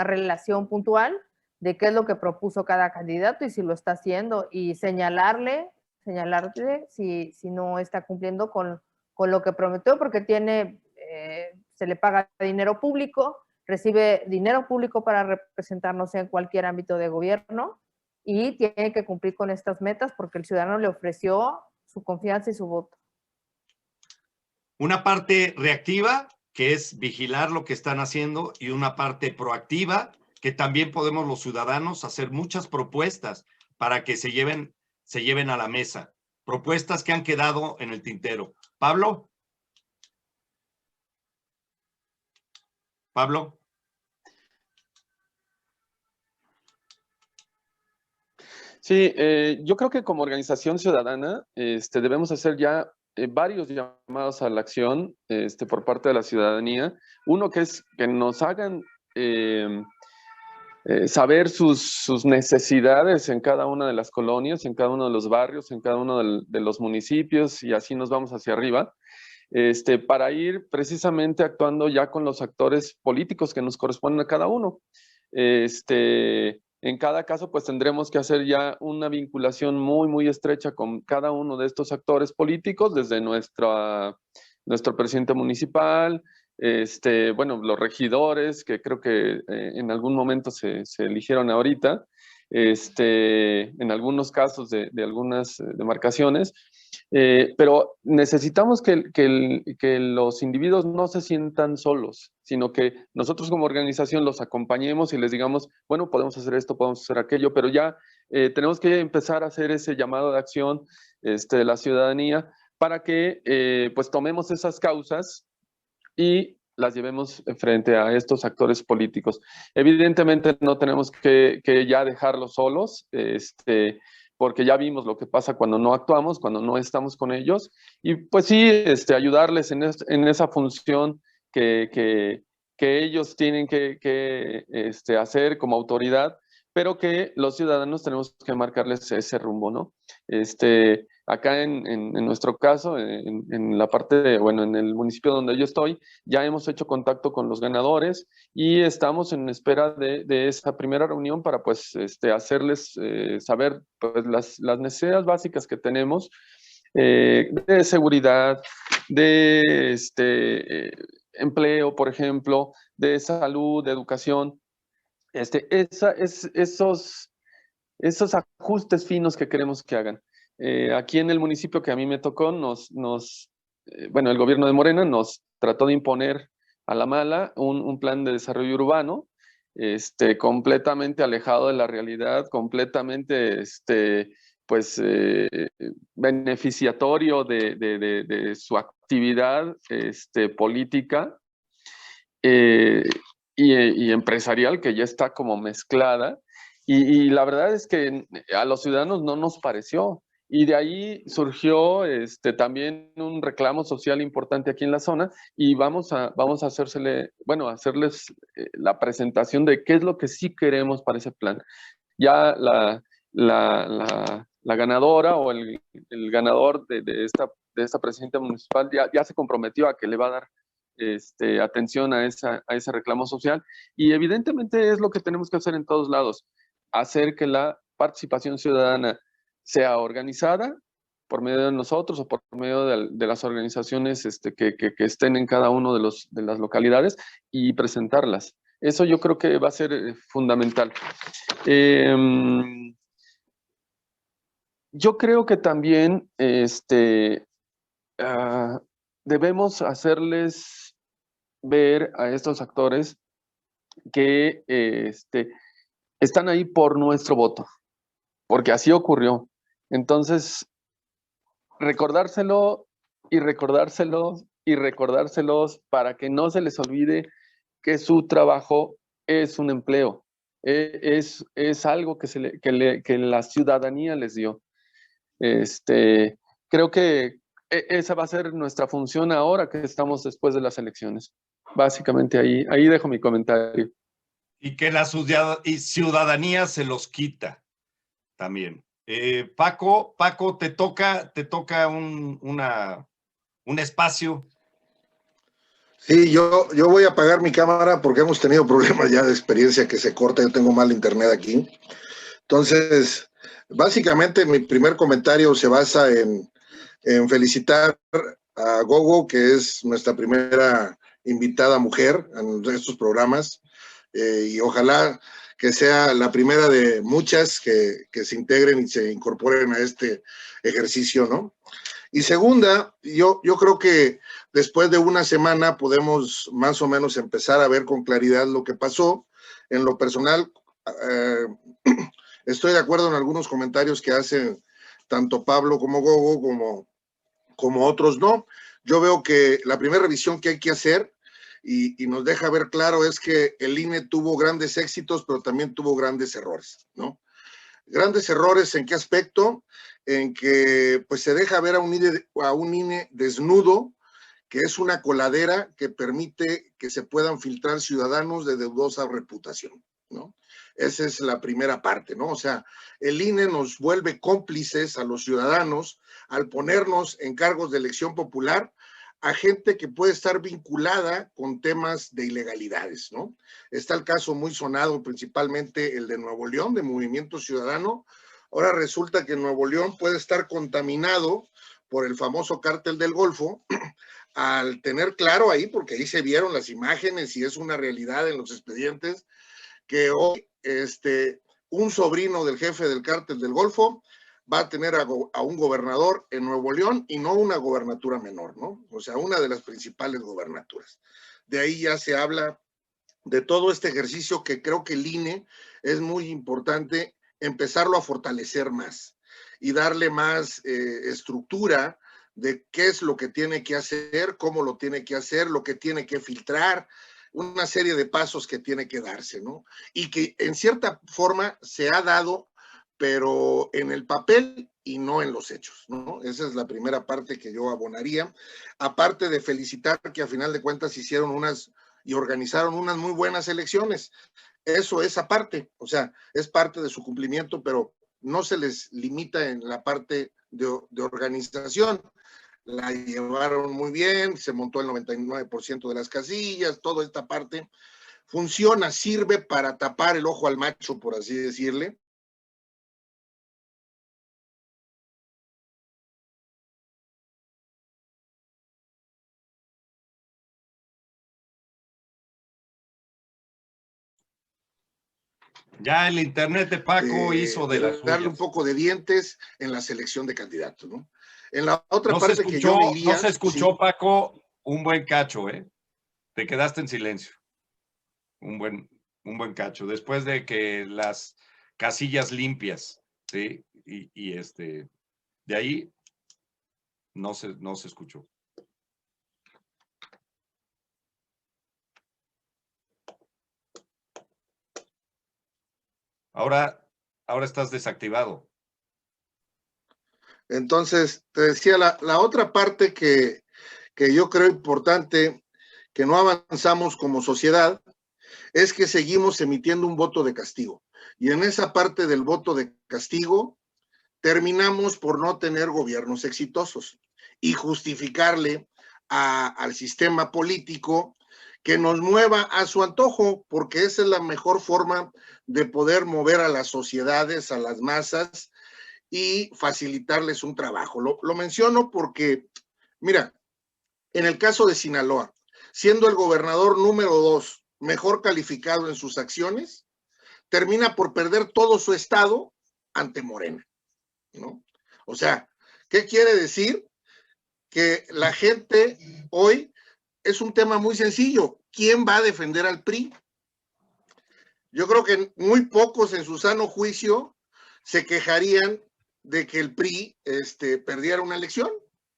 relación puntual de qué es lo que propuso cada candidato y si lo está haciendo, y señalarle si no está cumpliendo con lo que prometió, porque se le paga dinero público, recibe dinero público para representarnos en cualquier ámbito de gobierno, y tiene que cumplir con estas metas porque el ciudadano le ofreció su confianza y su voto. Una parte reactiva, que es vigilar lo que están haciendo, y una parte proactiva, que también podemos los ciudadanos hacer muchas propuestas para que se lleven a la mesa. Propuestas que han quedado en el tintero. Pablo. Sí, yo creo que como organización ciudadana debemos hacer ya varios llamados a la acción por parte de la ciudadanía. Uno que es que nos hagan saber sus necesidades en cada una de las colonias, en cada uno de los barrios, en cada uno de los municipios, y así nos vamos hacia arriba, para ir precisamente actuando ya con los actores políticos que nos corresponden a cada uno. En cada caso, pues tendremos que hacer ya una vinculación muy, muy estrecha con cada uno de estos actores políticos, desde nuestro presidente municipal, bueno, los regidores, que creo que en algún momento se eligieron ahorita, en algunos casos de algunas demarcaciones, pero necesitamos que los individuos no se sientan solos, sino que nosotros como organización los acompañemos y les digamos, bueno, podemos hacer esto, podemos hacer aquello, pero ya tenemos que empezar a hacer ese llamado de acción de la ciudadanía para que pues tomemos esas causas y las llevemos frente a estos actores políticos. Evidentemente no tenemos que ya dejarlos solos, porque ya vimos lo que pasa cuando no actuamos, cuando no estamos con ellos, y pues sí, ayudarles en esa función que ellos tienen que hacer como autoridad, pero que los ciudadanos tenemos que marcarles ese rumbo, ¿no? Acá en nuestro caso, en la parte bueno, en el municipio donde yo estoy, ya hemos hecho contacto con los ganadores y estamos en espera de esa primera reunión para pues hacerles saber pues las necesidades básicas que tenemos de seguridad, de empleo, por ejemplo, de salud, de educación, esos ajustes finos que queremos que hagan. Aquí en el municipio que a mí me tocó, bueno, el gobierno de Morena nos trató de imponer a la mala un plan de desarrollo urbano, completamente alejado de la realidad, completamente, pues, beneficiatorio de su actividad política y empresarial, que ya está como mezclada. Y la verdad es que a los ciudadanos no nos pareció. Y de ahí surgió también un reclamo social importante aquí en la zona y vamos a hacerles la presentación de qué es lo que sí queremos para ese plan. Ya la ganadora o el ganador de esta presidenta municipal ya se comprometió a que le va a dar atención a ese reclamo social y evidentemente es lo que tenemos que hacer en todos lados, hacer que la participación ciudadana sea organizada por medio de nosotros o por medio de las organizaciones que estén en cada uno de las localidades y presentarlas. Eso yo creo que va a ser fundamental. Yo creo que también debemos hacerles ver a estos actores que están ahí por nuestro voto, porque así ocurrió. Entonces, recordárselo y recordárselos y recordárselos para que no se les olvide que su trabajo es un empleo, es algo que la ciudadanía les dio. Creo que esa va a ser nuestra función ahora que estamos después de las elecciones. Básicamente ahí dejo mi comentario. Y que la ciudadanía se los quita también. Paco, te toca un espacio. Sí, yo voy a apagar mi cámara porque hemos tenido problemas ya de experiencia que se corta, yo tengo mal internet aquí. Entonces, básicamente mi primer comentario se basa en felicitar a Gogo, que es nuestra primera invitada mujer en estos programas, y ojalá que sea la primera de muchas que se integren y se incorporen a este ejercicio, ¿no? Y segunda, yo creo que después de una semana podemos más o menos empezar a ver con claridad lo que pasó. En lo personal, estoy de acuerdo en algunos comentarios que hacen tanto Pablo como Gogo, como otros no. Yo veo que la primera revisión que hay que hacer y nos deja ver claro es que el INE tuvo grandes éxitos, pero también tuvo grandes errores, ¿no? Grandes errores, ¿en qué aspecto? En que pues se deja ver a un INE desnudo, que es una coladera que permite que se puedan filtrar ciudadanos de dudosa reputación, ¿no? Esa es la primera parte, ¿no? O sea, el INE nos vuelve cómplices a los ciudadanos al ponernos en cargos de elección popular a gente que puede estar vinculada con temas de ilegalidades, ¿no? Está el caso muy sonado, principalmente el de Nuevo León, de Movimiento Ciudadano. Ahora resulta que Nuevo León puede estar contaminado por el famoso cártel del Golfo, al tener claro ahí, porque ahí se vieron las imágenes y es una realidad en los expedientes, que hoy un sobrino del jefe del cártel del Golfo va a tener a un gobernador en Nuevo León y no una gobernatura menor, ¿no? O sea, una de las principales gobernaturas. De ahí ya se habla de todo este ejercicio que creo que el INE es muy importante empezarlo a fortalecer más y darle más estructura de qué es lo que tiene que hacer, cómo lo tiene que hacer, lo que tiene que filtrar, una serie de pasos que tiene que darse, ¿no? Y que en cierta forma se ha dado, pero en el papel y no en los hechos, ¿no? Esa es la primera parte que yo abonaría, aparte de felicitar que a final de cuentas hicieron y organizaron unas muy buenas elecciones. Eso es aparte, o sea, es parte de su cumplimiento, pero no se les limita en la parte de organización. La llevaron muy bien, se montó el 99% de las casillas, toda esta parte funciona, sirve para tapar el ojo al macho, por así decirle. Ya el internet de Paco hizo de las darle suyas. un poco de dientes en la selección de candidatos, ¿no? En la otra parte que yo me iría... No se escuchó, sí. Paco, un buen cacho, ¿eh? Te quedaste en silencio. Un buen cacho. Después de que las casillas limpias, ¿sí? Y de ahí no se escuchó. Ahora estás desactivado. Entonces, te decía, la otra parte que yo creo importante, que no avanzamos como sociedad, es que seguimos emitiendo un voto de castigo. Y en esa parte del voto de castigo, terminamos por no tener gobiernos exitosos y justificarle al sistema político que nos mueva a su antojo, porque esa es la mejor forma de poder mover a las sociedades, a las masas y facilitarles un trabajo. Lo menciono porque, mira, en el caso de Sinaloa, siendo el gobernador número 2 mejor calificado en sus acciones, termina por perder todo su estado ante Morena, ¿no? O sea, ¿qué quiere decir? Que la gente hoy es un tema muy sencillo. ¿Quién va a defender al PRI? Yo creo que muy pocos en su sano juicio se quejarían de que el PRI perdiera una elección.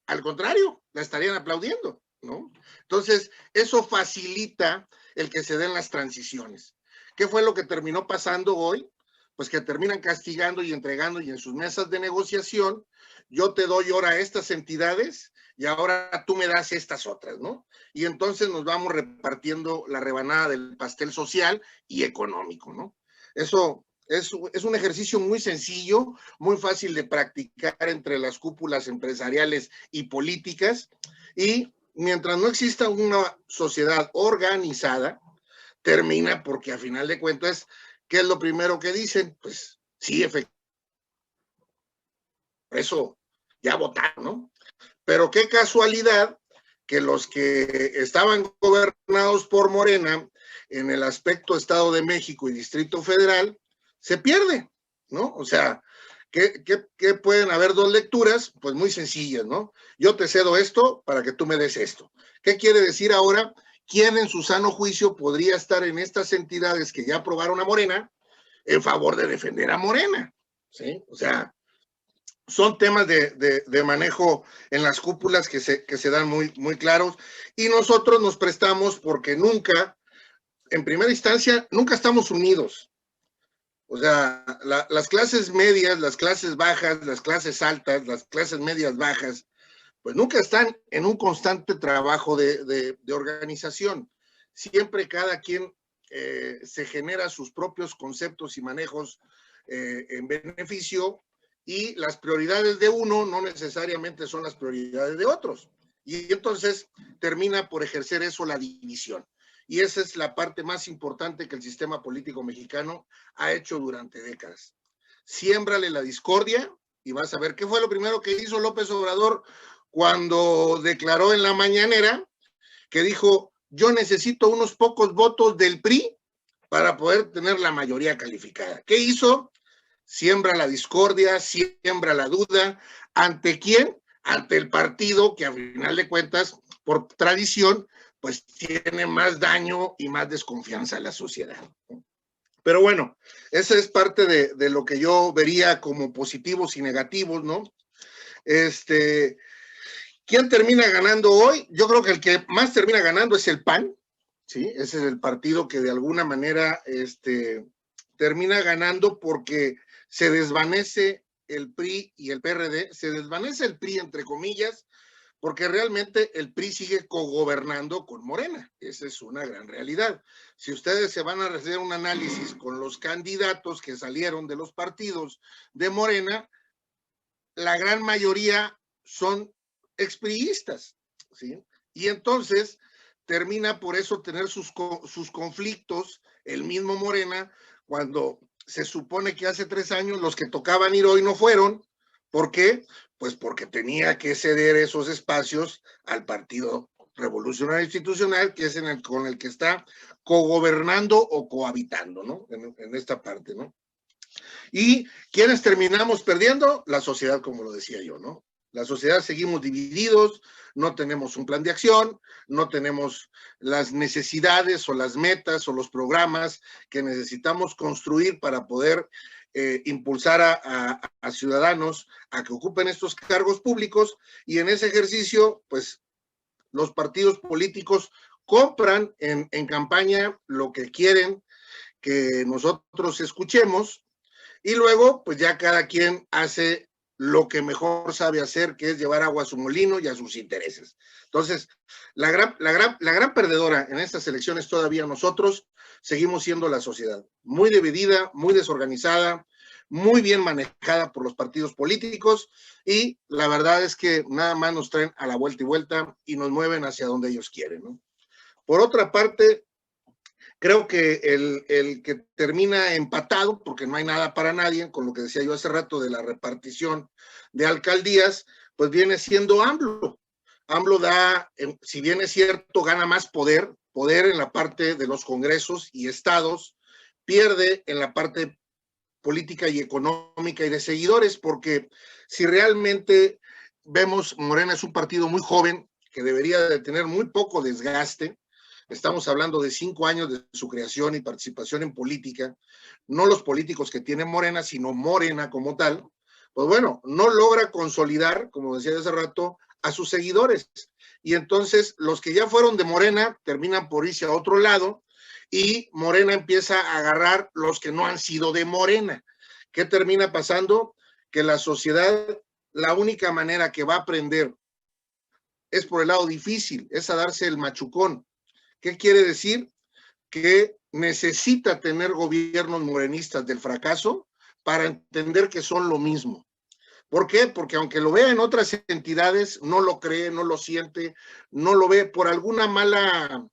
Al contrario, la estarían aplaudiendo, ¿no? Entonces, eso facilita el que se den las transiciones. ¿Qué fue lo que terminó pasando hoy? Pues que terminan castigando y entregando, y en sus mesas de negociación, yo te doy ahora a estas entidades y ahora tú me das estas otras, ¿no? Y entonces nos vamos repartiendo la rebanada del pastel social y económico, ¿no? Eso es un ejercicio muy sencillo, muy fácil de practicar entre las cúpulas empresariales y políticas, y mientras no exista una sociedad organizada, termina porque a final de cuentas, ¿qué es lo primero que dicen? Pues sí, efectivamente, eso ya votaron, ¿no? Pero qué casualidad que los que estaban gobernados por Morena en el aspecto Estado de México y Distrito Federal se pierde, ¿no? O sea, ¿qué pueden haber dos lecturas? Pues muy sencillas, ¿no? Yo te cedo esto para que tú me des esto. ¿Qué quiere decir ahora? ¿Quién en su sano juicio podría estar en estas entidades que ya aprobaron a Morena en favor de defender a Morena? ¿Sí? O sea, son temas de manejo en las cúpulas que se dan muy, muy claros, y nosotros nos prestamos porque nunca, en primera instancia, nunca estamos unidos. O sea, las clases medias, las clases bajas, las clases altas, las clases medias bajas, pues nunca están en un constante trabajo de organización. Siempre cada quien se genera sus propios conceptos y manejos en beneficio, y las prioridades de uno no necesariamente son las prioridades de otros. Y entonces termina por ejercer eso la división. Y esa es la parte más importante que el sistema político mexicano ha hecho durante décadas. Siémbrale la discordia y vas a ver qué fue lo primero que hizo López Obrador cuando declaró en la mañanera que dijo, yo necesito unos pocos votos del PRI para poder tener la mayoría calificada. ¿Qué hizo? Siembra la discordia, siembra la duda. ¿Ante quién? Ante el partido que a final de cuentas, por tradición, pues tiene más daño y más desconfianza en la sociedad. Pero bueno, esa es parte de lo que yo vería como positivos y negativos, ¿no? ¿Quién termina ganando hoy? Yo creo que el que más termina ganando es el PAN, ¿sí? Ese es el partido que de alguna manera termina ganando porque se desvanece el PRI y el PRD, se desvanece el PRI entre comillas, porque realmente el PRI sigue cogobernando con Morena. Esa es una gran realidad. Si ustedes se van a hacer un análisis con los candidatos que salieron de los partidos de Morena, la gran mayoría son expriistas, ¿sí? Y entonces termina por eso tener sus conflictos el mismo Morena, cuando se supone que hace 3 años los que tocaban ir hoy no fueron. ¿Por qué? Pues porque tenía que ceder esos espacios al Partido Revolucionario Institucional, que es con el que está cogobernando o cohabitando, ¿no? En esta parte, ¿no? ¿Y quiénes terminamos perdiendo? La sociedad, como lo decía yo, ¿no? La sociedad seguimos divididos, no tenemos un plan de acción, no tenemos las necesidades o las metas o los programas que necesitamos construir para poder impulsar a ciudadanos a que ocupen estos cargos públicos, y en ese ejercicio, pues, los partidos políticos compran en campaña lo que quieren que nosotros escuchemos, y luego, pues ya cada quien hace lo que mejor sabe hacer, que es llevar agua a su molino y a sus intereses. Entonces, la gran perdedora en estas elecciones todavía nosotros seguimos siendo la sociedad, muy dividida, muy desorganizada, muy bien manejada por los partidos políticos, y la verdad es que nada más nos traen a la vuelta y vuelta y nos mueven hacia donde ellos quieren, ¿no? Por otra parte, creo que el que termina empatado, porque no hay nada para nadie, con lo que decía yo hace rato de la repartición de alcaldías, pues viene siendo AMLO. AMLO da, si bien es cierto, gana más poder en la parte de los congresos y estados, pierde en la parte política y económica y de seguidores, porque si realmente vemos, Morena es un partido muy joven, que debería de tener muy poco desgaste. Estamos hablando de 5 años de su creación y participación en política, no los políticos que tiene Morena, sino Morena como tal. Pues bueno, no logra consolidar, como decía hace rato, a sus seguidores. Y entonces los que ya fueron de Morena terminan por irse a otro lado, y Morena empieza a agarrar los que no han sido de Morena. ¿Qué termina pasando? Que la sociedad, la única manera que va a aprender es por el lado difícil, es a darse el machucón. ¿Qué quiere decir? Que necesita tener gobiernos morenistas del fracaso para entender que son lo mismo. ¿Por qué? Porque aunque lo vea en otras entidades, no lo cree, no lo siente, no lo ve. Por alguna mala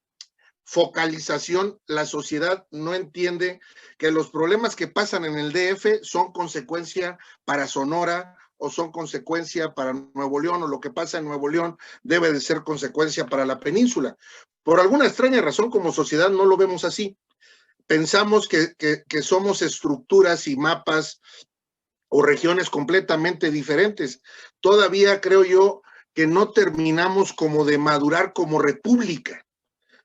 focalización, la sociedad no entiende que los problemas que pasan en el DF son consecuencia para Sonora, o son consecuencia para Nuevo León, o lo que pasa en Nuevo León debe de ser consecuencia para la península. Por alguna extraña razón, como sociedad no lo vemos así. Pensamos que somos estructuras y mapas o regiones completamente diferentes. Todavía creo yo que no terminamos como de madurar como república.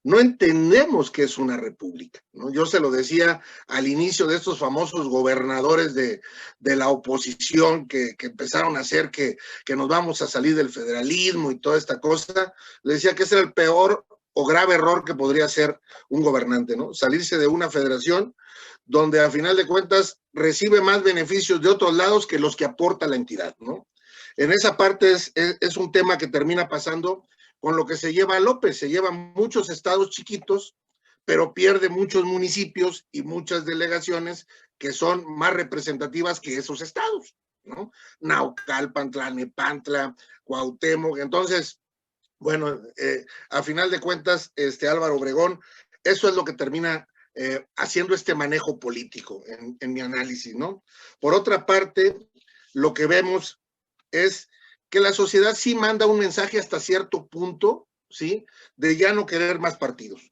No entendemos qué es una república, ¿no? Yo se lo decía al inicio de estos famosos gobernadores de la oposición que empezaron a hacer que nos vamos a salir del federalismo y toda esta cosa. Le decía que ese era el peor o grave error que podría hacer un gobernante, ¿no? Salirse de una federación donde a final de cuentas recibe más beneficios de otros lados que los que aporta la entidad, ¿no? En esa parte es un tema que termina pasando con lo que se lleva a López. Se lleva muchos estados chiquitos, pero pierde muchos municipios y muchas delegaciones que son más representativas que esos estados, ¿no? Naucalpan, Tlalnepantla, Cuauhtémoc. Entonces, Bueno, a final de cuentas, Álvaro Obregón, eso es lo que termina haciendo este manejo político en mi análisis, ¿no? Por otra parte, lo que vemos es que la sociedad sí manda un mensaje hasta cierto punto, ¿sí? De ya no querer más partidos.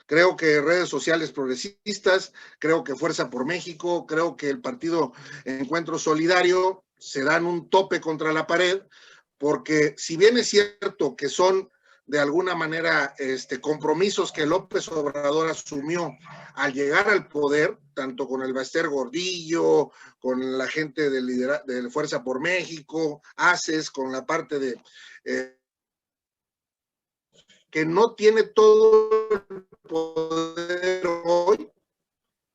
Creo que redes sociales progresistas, creo que Fuerza por México, creo que el partido Encuentro Solidario se dan un tope contra la pared, porque si bien es cierto que son de alguna manera compromisos que López Obrador asumió al llegar al poder, tanto con el Baester Gordillo, con la gente de Fuerza por México, ACES, con la parte de que no tiene todo el poder hoy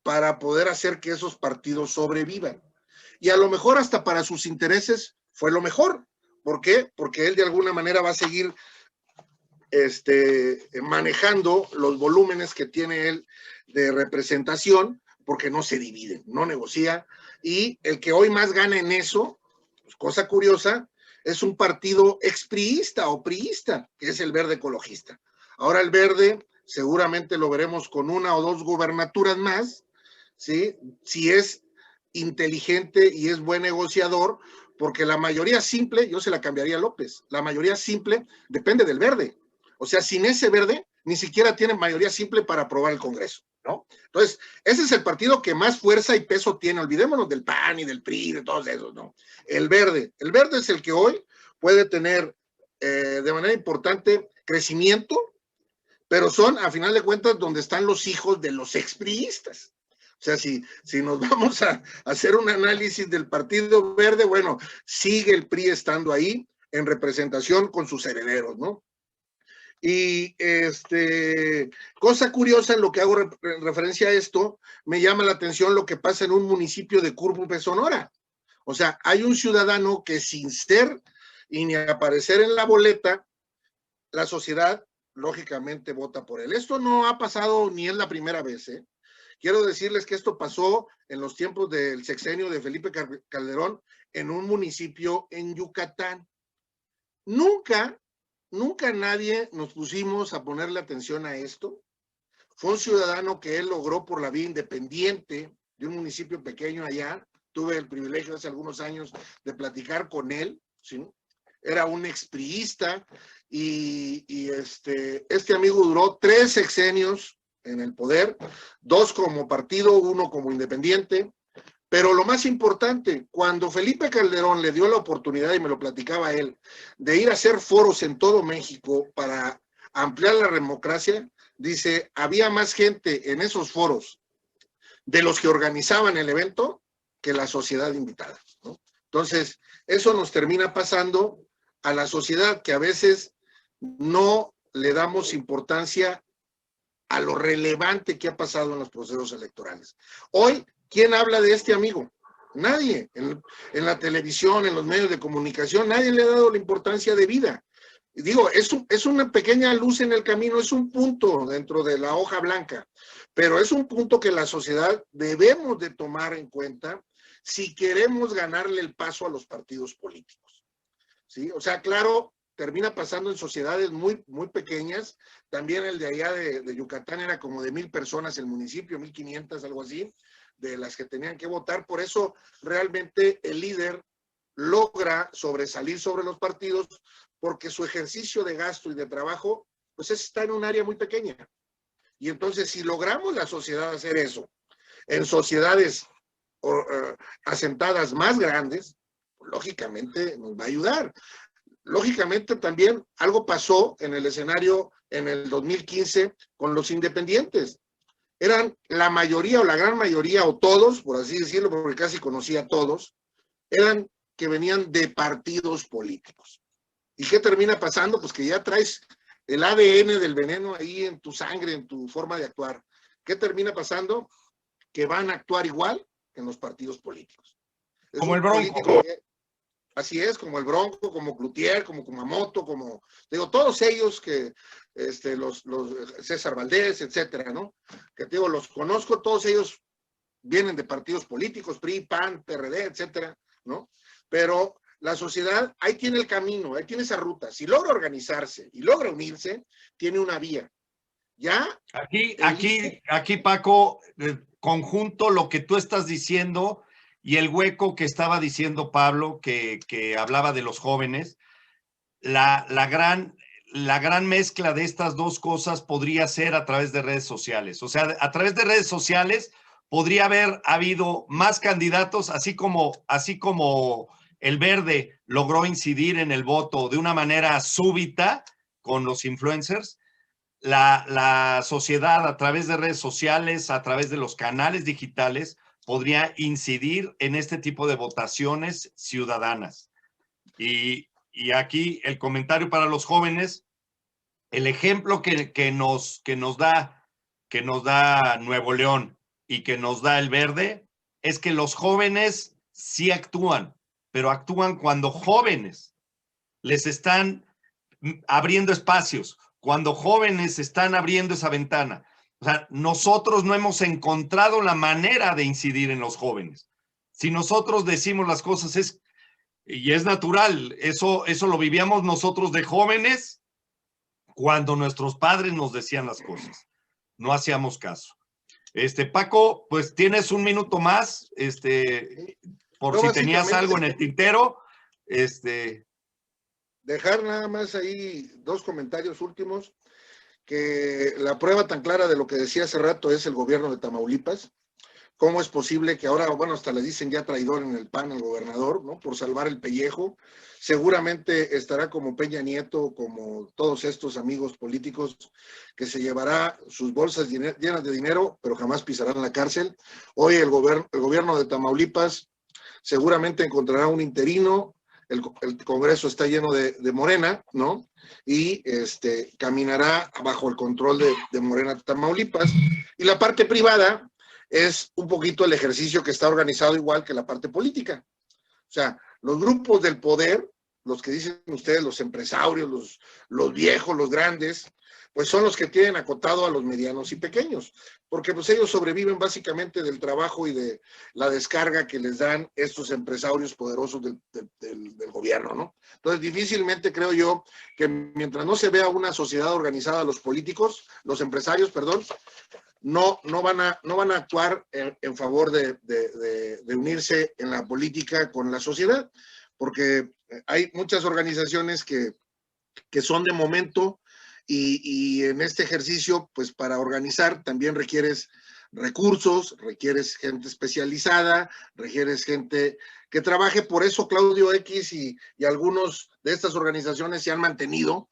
para poder hacer que esos partidos sobrevivan. Y a lo mejor hasta para sus intereses fue lo mejor. ¿Por qué? Porque él de alguna manera va a seguir manejando los volúmenes que tiene él de representación, porque no se divide, no negocia. Y el que hoy más gana en eso, pues, cosa curiosa, es un partido expriista o priista, que es el Verde Ecologista. Ahora el Verde seguramente lo veremos con 1 o 2 gubernaturas más, ¿sí? Si es inteligente y es buen negociador, porque la mayoría simple, yo se la cambiaría a López, la mayoría simple depende del Verde. O sea, sin ese Verde, ni siquiera tiene mayoría simple para aprobar el Congreso, ¿no? Entonces, ese es el partido que más fuerza y peso tiene. Olvidémonos del PAN y del PRI, de todos esos, ¿no? El Verde es el que hoy puede tener de manera importante crecimiento, pero son, a final de cuentas, donde están los hijos de los expriistas. O sea, si nos vamos a hacer un análisis del Partido Verde, bueno, sigue el PRI estando ahí en representación con sus herederos, ¿no? Y cosa curiosa en lo que hago referencia a esto, me llama la atención lo que pasa en un municipio de Curvupe, Sonora. O sea, hay un ciudadano que sin ser y ni aparecer en la boleta, la sociedad lógicamente vota por él. Esto no ha pasado ni es la primera vez, ¿eh? Quiero decirles que esto pasó en los tiempos del sexenio de Felipe Calderón en un municipio en Yucatán. Nunca nadie nos pusimos a ponerle atención a esto. Fue un ciudadano que él logró por la vía independiente de un municipio pequeño allá. Tuve el privilegio hace algunos años de platicar con él, ¿sí? Era un expriista y este amigo duró 3 sexenios en el poder, 2 como partido, 1 como independiente. Pero lo más importante, cuando Felipe Calderón le dio la oportunidad, y me lo platicaba él, de ir a hacer foros en todo México para ampliar la democracia, dice, había más gente en esos foros de los que organizaban el evento que la sociedad invitada, ¿no? Entonces, eso nos termina pasando a la sociedad, que a veces no le damos importancia a lo relevante que ha pasado en los procesos electorales. Hoy, ¿quién habla de este amigo? Nadie. En la televisión, en los medios de comunicación, nadie le ha dado la importancia de vida. Digo, es una pequeña luz en el camino, es un punto dentro de la hoja blanca, pero es un punto que la sociedad debemos de tomar en cuenta si queremos ganarle el paso a los partidos políticos, ¿sí? O sea, claro, termina pasando en sociedades muy, muy pequeñas. También el de allá de Yucatán era como de 1,000 personas el municipio, 1,500, algo así, de las que tenían que votar. Por eso realmente el líder logra sobresalir sobre los partidos, porque su ejercicio de gasto y de trabajo, pues está en un área muy pequeña. Y entonces, si logramos la sociedad hacer eso, en sociedades asentadas más grandes, pues, lógicamente nos va a ayudar. Lógicamente también algo pasó en el escenario en el 2015 con los independientes. Eran la mayoría o la gran mayoría, o todos, por así decirlo, porque casi conocía a todos, eran que venían de partidos políticos. ¿Y qué termina pasando? Pues que ya traes el ADN del veneno ahí en tu sangre, en tu forma de actuar. ¿Qué termina pasando? Que van a actuar igual que en los partidos políticos. Como el Bronco. Así es, como el Bronco, como Cloutier, como Kumamoto, como, digo, todos ellos que, los César Valdés, etcétera, ¿no? Que digo, los conozco, todos ellos vienen de partidos políticos, PRI, PAN, PRD, etcétera, ¿no? Pero la sociedad ahí tiene el camino, ahí tiene esa ruta. Si logra organizarse y logra unirse, tiene una vía. Ya. Aquí, Paco, conjunto lo que tú estás diciendo y el hueco que estaba diciendo Pablo, que hablaba de los jóvenes, la gran mezcla de estas dos cosas podría ser a través de redes sociales. O sea, a través de redes sociales podría haber habido más candidatos, así como el Verde logró incidir en el voto de una manera súbita con los influencers. La sociedad a través de redes sociales, a través de los canales digitales, podría incidir en este tipo de votaciones ciudadanas. Y aquí el comentario para los jóvenes, el ejemplo que nos da Nuevo León y que nos da el Verde es que los jóvenes sí actúan, pero actúan cuando jóvenes les están abriendo espacios, cuando jóvenes están abriendo esa ventana. O sea, nosotros no hemos encontrado la manera de incidir en los jóvenes. Si nosotros decimos las cosas y es natural, eso lo vivíamos nosotros de jóvenes cuando nuestros padres nos decían las cosas. No hacíamos caso. Paco, pues tienes un minuto más, por si tenías algo en el tintero, Dejar nada más ahí 2 comentarios últimos, que la prueba tan clara de lo que decía hace rato es el gobierno de Tamaulipas. ¿Cómo es posible que ahora, bueno, hasta le dicen ya traidor en el PAN al gobernador, ¿no? Por salvar el pellejo. Seguramente estará como Peña Nieto, como todos estos amigos políticos, que se llevará sus bolsas llenas de dinero, pero jamás pisarán la cárcel. Hoy el gobierno de Tamaulipas seguramente encontrará un interino. El Congreso está lleno de Morena, ¿no? Y caminará bajo el control de Morena Tamaulipas. Y la parte privada es un poquito el ejercicio que está organizado igual que la parte política. O sea, los grupos del poder, los que dicen ustedes, los empresarios, los viejos, los grandes, pues son los que tienen acotado a los medianos y pequeños, porque pues ellos sobreviven básicamente del trabajo y de la descarga que les dan estos empresarios poderosos del gobierno, ¿no? Entonces, difícilmente creo yo que mientras no se vea una sociedad organizada, los empresarios, no van a actuar en favor de unirse en la política con la sociedad, porque hay muchas organizaciones que son de momento y en este ejercicio, pues para organizar también requieres recursos, requieres gente especializada, requieres gente que trabaje. Por eso Claudio X y algunos de estas organizaciones se han mantenido,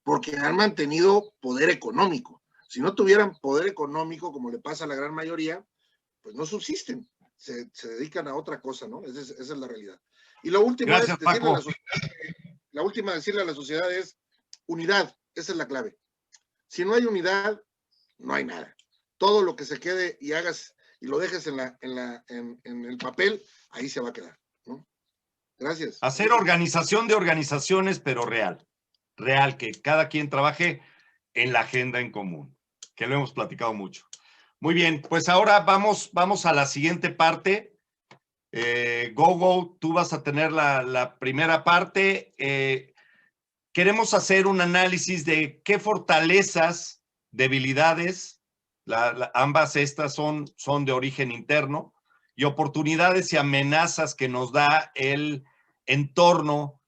porque han mantenido poder económico. Si no tuvieran poder económico, como le pasa a la gran mayoría, pues no subsisten, se dedican a otra cosa, ¿no? Esa es la realidad. Y lo último Gracias, Paco. decirle a la sociedad es unidad, esa es la clave. Si no hay unidad, no hay nada. Todo lo que se quede y hagas y lo dejes en el papel, ahí se va a quedar, ¿no? Gracias. Hacer organización de organizaciones, pero real, que cada quien trabaje en la agenda en común, que lo hemos platicado mucho. Muy bien, pues ahora vamos a la siguiente parte. Gogo, tú vas a tener la primera parte. Queremos hacer un análisis de qué fortalezas, debilidades, ambas estas son de origen interno, y oportunidades y amenazas que nos da el entorno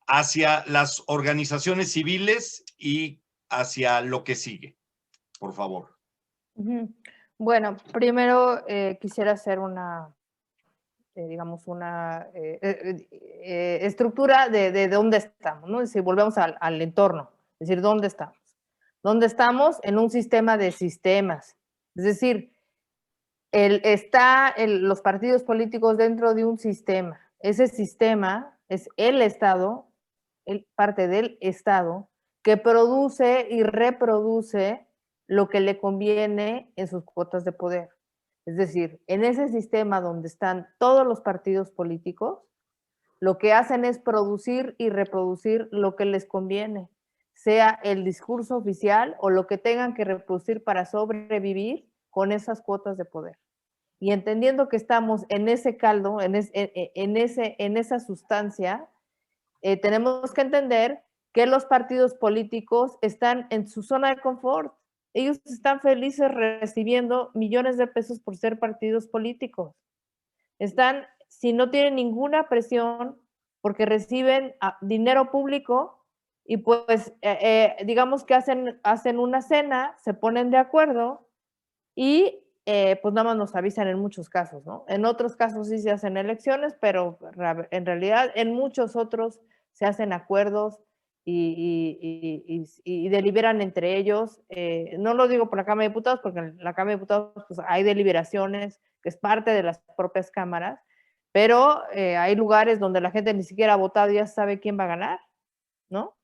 hacia las organizaciones civiles y hacia lo que sigue. Por favor. Bueno, primero quisiera hacer una estructura de dónde estamos, ¿no? Es decir, volvemos al entorno, es decir, ¿dónde estamos? ¿Dónde estamos? En un sistema de sistemas. Es decir, los partidos políticos dentro de un sistema. Ese sistema es el Estado, parte del Estado, que produce y reproduce lo que le conviene en sus cuotas de poder. Es decir, en ese sistema donde están todos los partidos políticos, lo que hacen es producir y reproducir lo que les conviene, sea el discurso oficial o lo que tengan que reproducir para sobrevivir con esas cuotas de poder. y entendiendo que estamos en ese caldo, en esa sustancia, tenemos que entender que los partidos políticos están en su zona de confort. Ellos están felices recibiendo millones de pesos por ser partidos políticos. Están, si no tienen ninguna presión, porque reciben dinero público y pues digamos que hacen una cena, se ponen de acuerdo y pues nada más nos avisan en muchos casos, ¿no? En otros casos sí se hacen elecciones, pero en realidad en muchos otros se hacen acuerdos y deliberan entre ellos. No lo digo por la Cámara de Diputados, porque en la Cámara de Diputados pues, hay deliberaciones, que es parte de las propias cámaras, pero hay lugares donde la gente ni siquiera ha votado y ya sabe quién va a ganar, ¿no?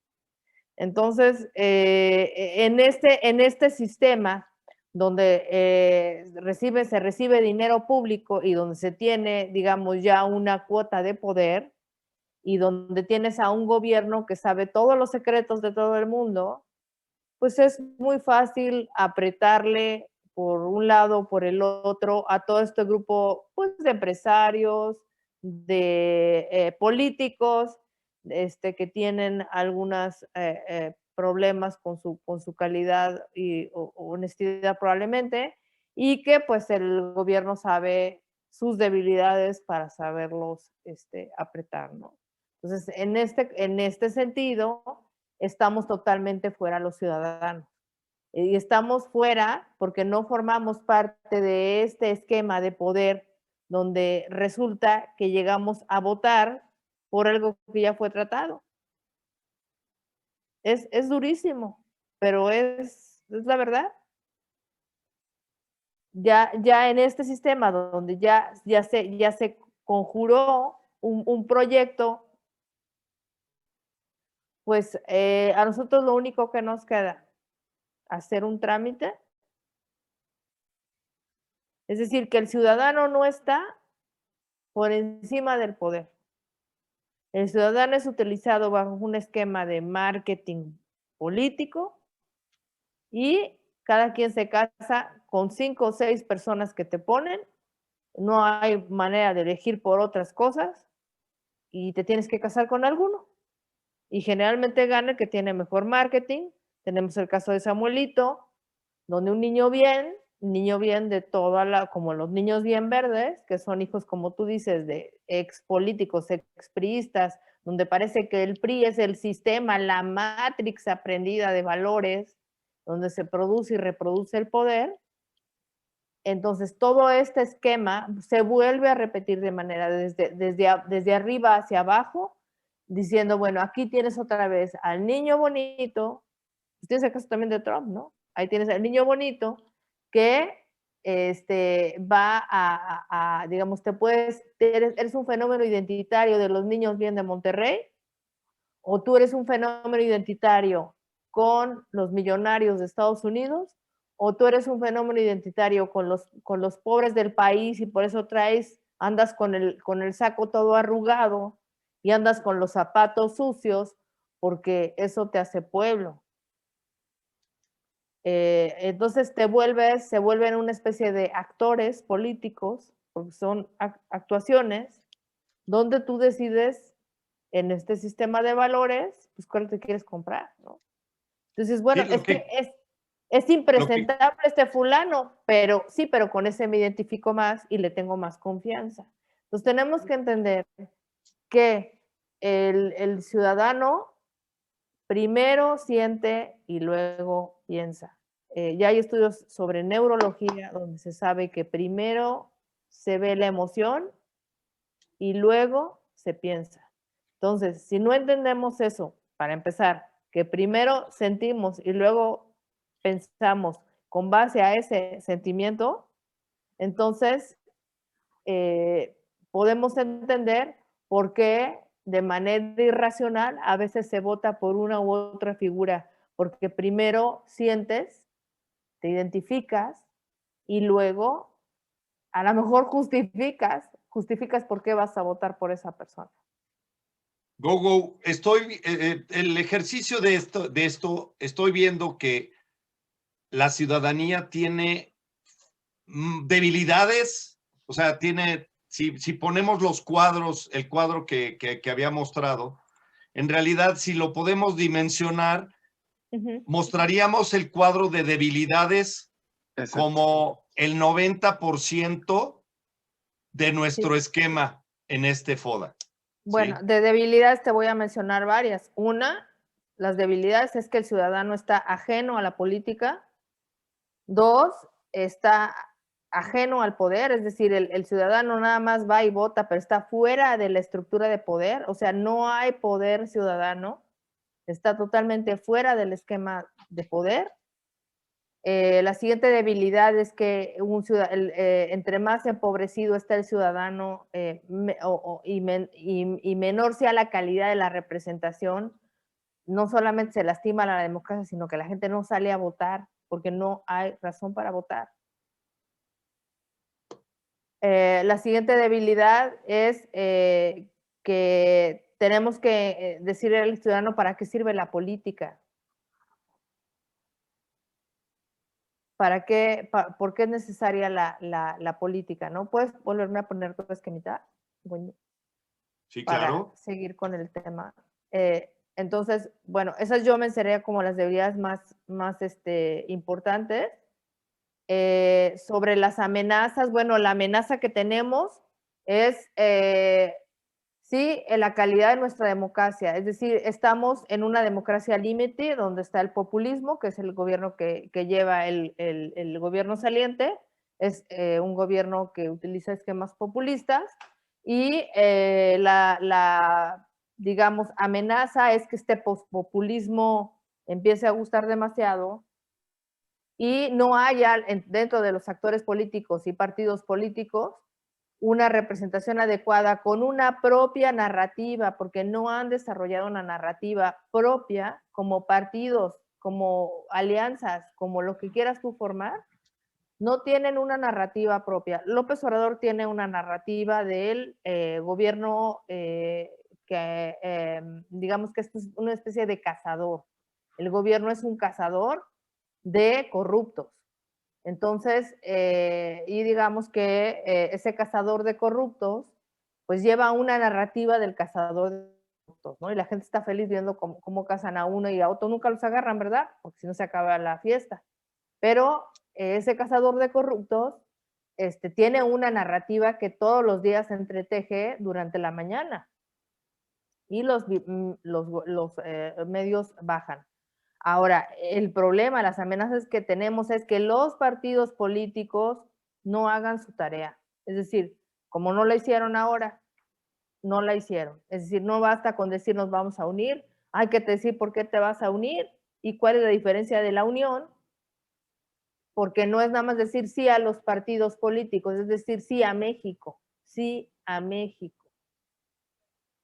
Entonces, en este sistema donde se recibe dinero público y donde se tiene, digamos, ya una cuota de poder y donde tienes a un gobierno que sabe todos los secretos de todo el mundo, pues es muy fácil apretarle por un lado o por el otro a todo este grupo pues, de empresarios, de políticos, que tienen algunos problemas con su calidad o honestidad probablemente, y que pues el gobierno sabe sus debilidades para saberlos apretar, ¿no? Entonces, en este sentido, estamos totalmente fuera los ciudadanos. Y estamos fuera porque no formamos parte de este esquema de poder donde resulta que llegamos a votar por algo que ya fue tratado. Es durísimo, pero es la verdad. Ya en este sistema donde ya se conjuró un proyecto, pues a nosotros lo único que nos queda hacer un trámite. Es decir, que el ciudadano no está por encima del poder. El ciudadano es utilizado bajo un esquema de marketing político y cada quien se casa con 5 o 6 personas que te ponen. No hay manera de elegir por otras cosas y te tienes que casar con alguno. Y generalmente gana el que tiene mejor marketing. Tenemos el caso de Samuelito, donde un niño bien de como los niños bien verdes, que son hijos, como tú dices, de ex políticos, ex priistas, donde parece que el PRI es el sistema, la matrix aprendida de valores, donde se produce y reproduce el poder. Entonces, todo este esquema se vuelve a repetir de manera desde arriba hacia abajo, diciendo, bueno, aquí tienes otra vez al niño bonito, tienes el caso también de Trump, ¿no? Ahí tienes al niño bonito que va digamos, eres un fenómeno identitario de los niños bien de Monterrey, o tú eres un fenómeno identitario con los millonarios de Estados Unidos, o tú eres un fenómeno identitario con los pobres del país y por eso andas con el saco todo arrugado y andas con los zapatos sucios porque eso te hace pueblo. Entonces se vuelven una especie de actores políticos, porque son actuaciones, donde tú decides en este sistema de valores, pues cuál te quieres comprar, ¿no? Entonces, bueno, sí, es impresentable este fulano, pero con ese me identifico más y le tengo más confianza. Entonces tenemos que entender que el ciudadano primero siente y luego piensa. Ya hay estudios sobre neurología donde se sabe que primero se ve la emoción y luego se piensa. Entonces, si no entendemos eso, para empezar, que primero sentimos y luego pensamos con base a ese sentimiento, entonces podemos entender por qué de manera irracional a veces se vota por una u otra figura, porque primero sientes, te identificas y luego a lo mejor justificas por qué vas a votar por esa persona. Gogo, el ejercicio de esto, estoy viendo que la ciudadanía tiene debilidades O sea, tiene, si ponemos los cuadros, el cuadro que había mostrado, en realidad, si lo podemos dimensionar, mostraríamos el cuadro de debilidades. Exacto. Como el 90% de nuestro esquema en este FODA. Bueno, ¿sí? De debilidades te voy a mencionar varias. Una, las debilidades es que el ciudadano está ajeno a la política. Dos, está ajeno al poder, es decir, el ciudadano nada más va y vota, pero está fuera de la estructura de poder, o sea, no hay poder ciudadano, está totalmente fuera del esquema de poder. La siguiente debilidad es que entre más empobrecido está el ciudadano y menor sea la calidad de la representación, no solamente se lastima la democracia, sino que la gente no sale a votar porque no hay razón para votar. La siguiente debilidad es que tenemos que decirle al ciudadano para qué sirve la política. ¿Por qué es necesaria la política? ¿No? ¿Puedes volverme a poner tu esquemita? Bueno, sí, claro. Para seguir con el tema. Entonces, bueno, esas yo mencionaría como las debilidades más importantes. Sobre las amenazas, bueno, la amenaza que tenemos es, sí, en la calidad de nuestra democracia. Es decir, estamos en una democracia límite donde está el populismo, que es el gobierno que lleva el gobierno saliente. Es un gobierno que utiliza esquemas populistas y digamos, amenaza es que este populismo empiece a gustar demasiado y no haya dentro de los actores políticos y partidos políticos una representación adecuada con una propia narrativa, porque no han desarrollado una narrativa propia como partidos, como alianzas, como lo que quieras tú formar, no tienen una narrativa propia. López Obrador tiene una narrativa del gobierno digamos que es una especie de cazador. El gobierno es un cazador de corruptos. Entonces, y digamos que ese cazador de corruptos, pues lleva una narrativa del cazador de corruptos, ¿no? Y la gente está feliz viendo cómo cazan a uno y a otro, nunca los agarran, ¿verdad? Porque si no se acaba la fiesta. Pero ese cazador de corruptos tiene una narrativa que todos los días se entreteje durante la mañana y los medios bajan. Ahora, el problema, las amenazas que tenemos es que los partidos políticos no hagan su tarea. Es decir, como no la hicieron ahora, no la hicieron. Es decir, no basta con decir nos vamos a unir, hay que decir por qué te vas a unir y cuál es la diferencia de la unión, porque no es nada más decir sí a los partidos políticos, es decir sí a México, sí a México.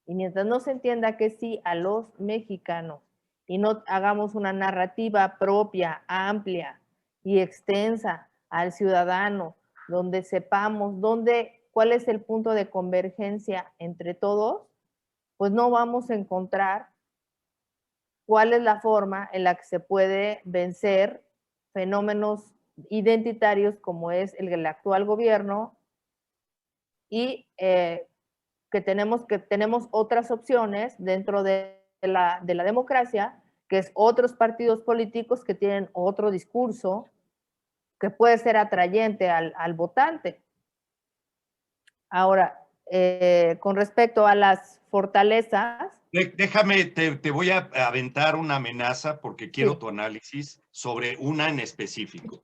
Y mientras no se entienda que sí a los mexicanos, y no hagamos una narrativa propia, amplia y extensa al ciudadano, donde sepamos cuál es el punto de convergencia entre todos, pues no vamos a encontrar cuál es la forma en la que se puede vencer fenómenos identitarios como es el del actual gobierno y que tenemos otras opciones dentro de la democracia, que es otros partidos políticos que tienen otro discurso que puede ser atrayente al votante. Ahora, con respecto a las fortalezas. Déjame, te voy a aventar una amenaza porque quiero tu análisis sobre una en específico.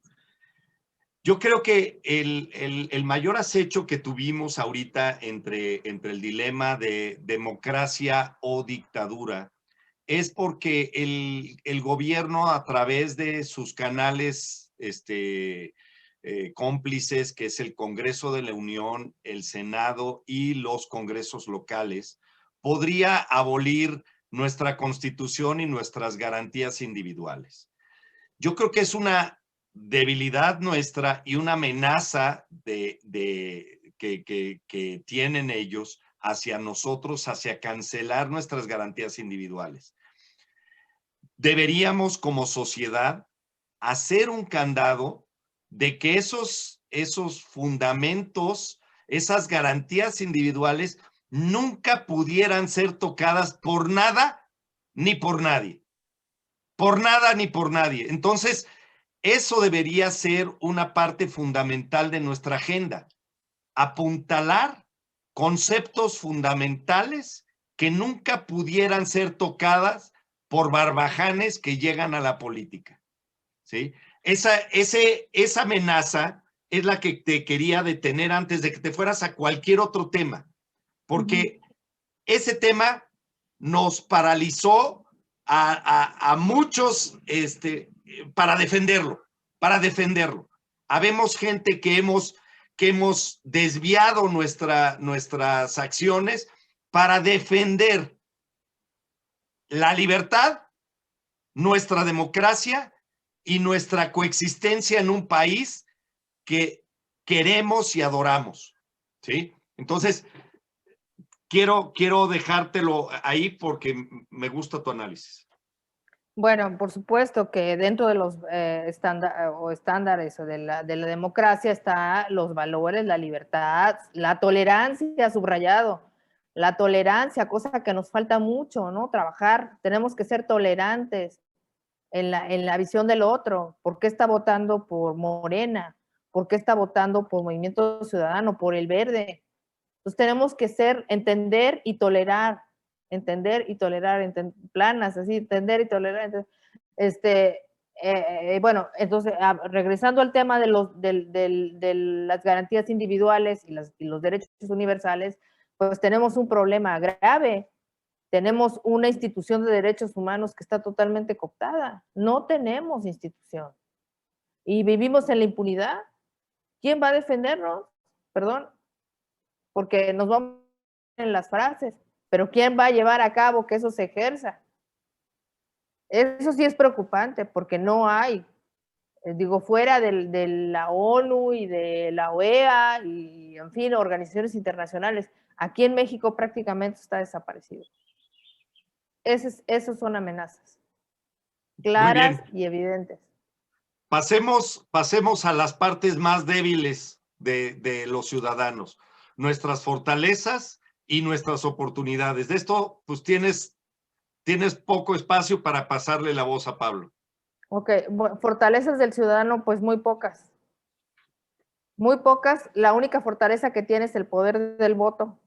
Yo creo que el mayor acecho que tuvimos ahorita entre el dilema de democracia o dictadura es porque el gobierno, a través de sus canales cómplices, que es el Congreso de la Unión, el Senado y los congresos locales, podría abolir nuestra Constitución y nuestras garantías individuales. Yo creo que es una debilidad nuestra y una amenaza que tienen ellos hacia nosotros, hacia cancelar nuestras garantías individuales. Deberíamos como sociedad hacer un candado de que esos fundamentos esas garantías individuales nunca pudieran ser tocadas por nada ni por nadie. Por nada ni por nadie. Entonces, eso debería ser una parte fundamental de nuestra agenda. Apuntalar conceptos fundamentales que nunca pudieran ser tocadas por barbajanes que llegan a la política. ¿Sí? Esa amenaza es la que te quería detener antes de que te fueras a cualquier otro tema, porque ese tema nos paralizó a muchos para defenderlo. Habemos gente que hemos desviado nuestras acciones para defender la libertad, nuestra democracia y nuestra coexistencia en un país que queremos y adoramos, ¿sí? Entonces, quiero dejártelo ahí porque me gusta tu análisis. Bueno, por supuesto que dentro de los estándares de la democracia están los valores, la libertad, la tolerancia, subrayado, la tolerancia, cosa que nos falta mucho, ¿no? Trabajar, tenemos que ser tolerantes en la visión del otro. ¿Por qué está votando por Morena? ¿Por qué está votando por Movimiento Ciudadano, por el Verde? Entonces tenemos que entender y tolerar, planas, así, entender y tolerar. Entonces, bueno, entonces, regresando al tema de las garantías individuales y los derechos universales, pues tenemos un problema grave. Tenemos una institución de derechos humanos que está totalmente cooptada. No tenemos institución. Y vivimos en la impunidad. ¿Quién va a defendernos? Perdón. Porque nos vamos en las frases. Pero ¿quién va a llevar a cabo que eso se ejerza? Eso sí es preocupante porque no hay. Digo, fuera de la ONU y de la OEA y, en fin, organizaciones internacionales, aquí en México prácticamente está desaparecido. Esas son amenazas claras y evidentes. Pasemos a las partes más débiles de los ciudadanos, nuestras fortalezas y nuestras oportunidades. De esto, pues tienes poco espacio para pasarle la voz a Pablo. Ok, bueno, fortalezas del ciudadano, pues muy pocas. Muy pocas. La única fortaleza que tiene es el poder del voto.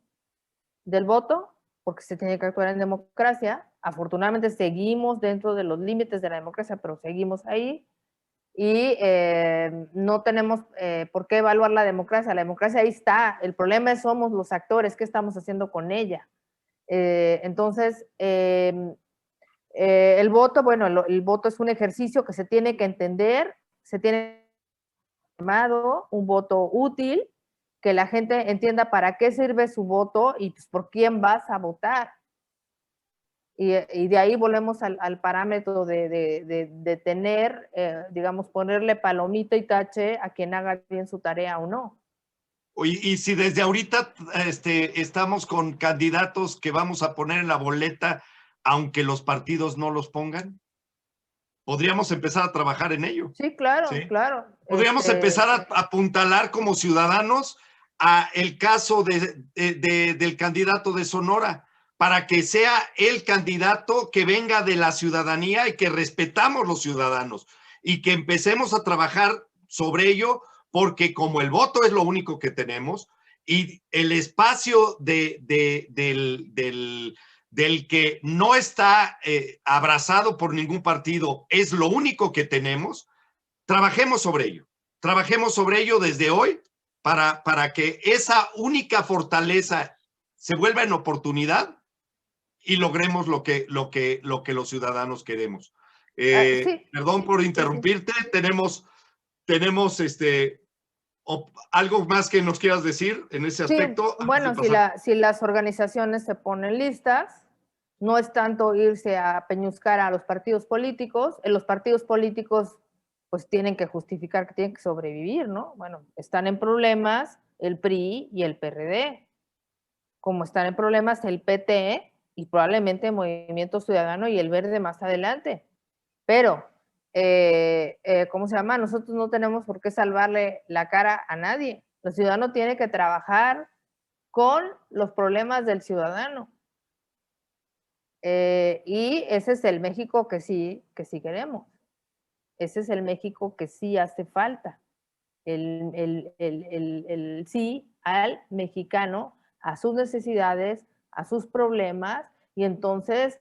Del voto, porque se tiene que actuar en democracia. Afortunadamente seguimos dentro de los límites de la democracia, pero seguimos ahí. Y no tenemos por qué evaluar la democracia. La democracia ahí está. El problema es somos los actores. ¿Qué estamos haciendo con ella? Entonces, el voto, bueno, el voto es un ejercicio que se tiene que entender, se tiene llamado un voto útil, que la gente entienda para qué sirve su voto y pues, por quién vas a votar. Y de ahí volvemos al parámetro de tener, digamos, ponerle palomito y tache a quien haga bien su tarea o no. Y si desde ahorita estamos con candidatos que vamos a poner en la boleta, aunque los partidos no los pongan, podríamos empezar a trabajar en ello. Sí, claro, ¿sí? claro. Podríamos empezar a apuntalar como ciudadanos a el caso del candidato de Sonora, para que sea el candidato que venga de la ciudadanía y que respetamos los ciudadanos y que empecemos a trabajar sobre ello, porque como el voto es lo único que tenemos y el espacio del que no está abrazado por ningún partido es lo único que tenemos, trabajemos sobre ello desde hoy para que esa única fortaleza se vuelva en oportunidad y logremos lo que los ciudadanos queremos. Sí. Perdón por interrumpirte, sí. Tenemos algo más que nos quieras decir en ese aspecto. Sí, bueno, si las organizaciones se ponen listas, no es tanto irse a peñuscar a los partidos políticos. Los partidos políticos pues tienen que justificar que tienen que sobrevivir, ¿no? Bueno, están en problemas el PRI y el PRD, como están en problemas el PT y probablemente el Movimiento Ciudadano y el Verde más adelante. Pero, ¿cómo se llama? Nosotros no tenemos por qué salvarle la cara a nadie. El ciudadano tiene que trabajar con los problemas del ciudadano. Y ese es el México que sí queremos. Ese es el México que sí hace falta. El sí al mexicano, a sus necesidades, a sus problemas, y entonces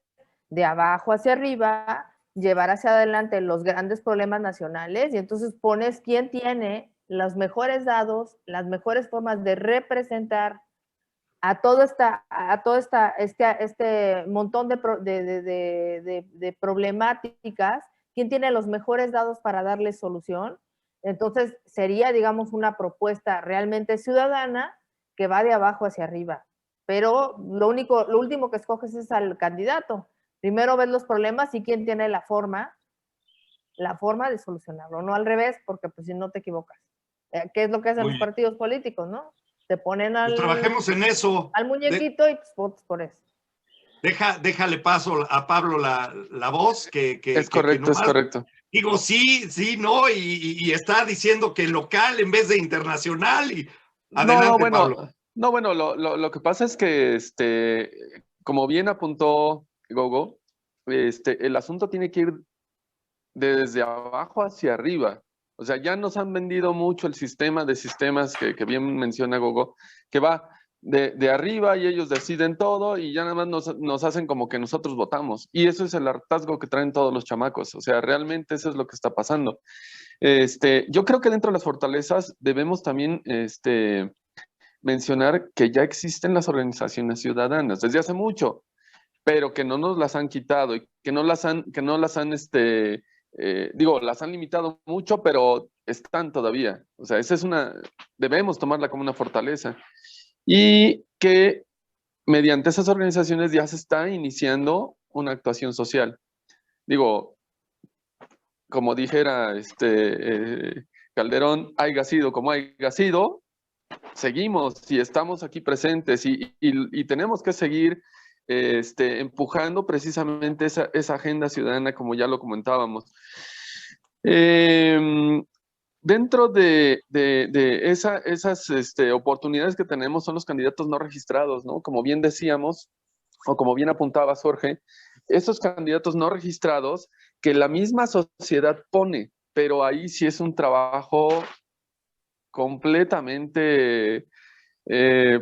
de abajo hacia arriba llevar hacia adelante los grandes problemas nacionales, y entonces pones quién tiene los mejores dados, las mejores formas de representar a todo este montón de problemáticas, quién tiene los mejores dados para darle solución. Entonces sería, digamos, una propuesta realmente ciudadana que va de abajo hacia arriba. Pero lo último que escoges es al candidato. Primero ves los problemas y quién tiene la forma de solucionarlo, no al revés, porque pues si no te equivocas. ¿Qué es lo que hacen los partidos políticos, no? Te ponen pues trabajemos en eso. Al muñequito y pues votos por eso. Déjale paso a Pablo la voz. Es correcto, es correcto. Digo, sí, no, y está diciendo que local en vez de internacional. Y adelante, Pablo. No, bueno, lo que pasa es que, como bien apuntó Gogo, el asunto tiene que ir desde abajo hacia arriba. O sea, ya nos han vendido mucho el sistema de sistemas que bien menciona Gogo, que va de arriba y ellos deciden todo y ya nada más nos hacen como que nosotros votamos. Y eso es el hartazgo que traen todos los chamacos. O sea, realmente eso es lo que está pasando. Yo creo que dentro de las fortalezas debemos también mencionar que ya existen las organizaciones ciudadanas desde hace mucho, pero que no nos las han quitado y que no las han las han limitado mucho, pero están todavía. O sea, debemos tomarla como una fortaleza. Y que mediante esas organizaciones ya se está iniciando una actuación social. Digo, como dijera Calderón, haya sido como haya sido, seguimos y estamos aquí presentes y tenemos que seguir empujando precisamente esa agenda ciudadana, como ya lo comentábamos. Dentro de esas oportunidades que tenemos son los candidatos no registrados, ¿no? Como bien decíamos, o como bien apuntaba Jorge, esos candidatos no registrados que la misma sociedad pone, pero ahí sí es un trabajo completamente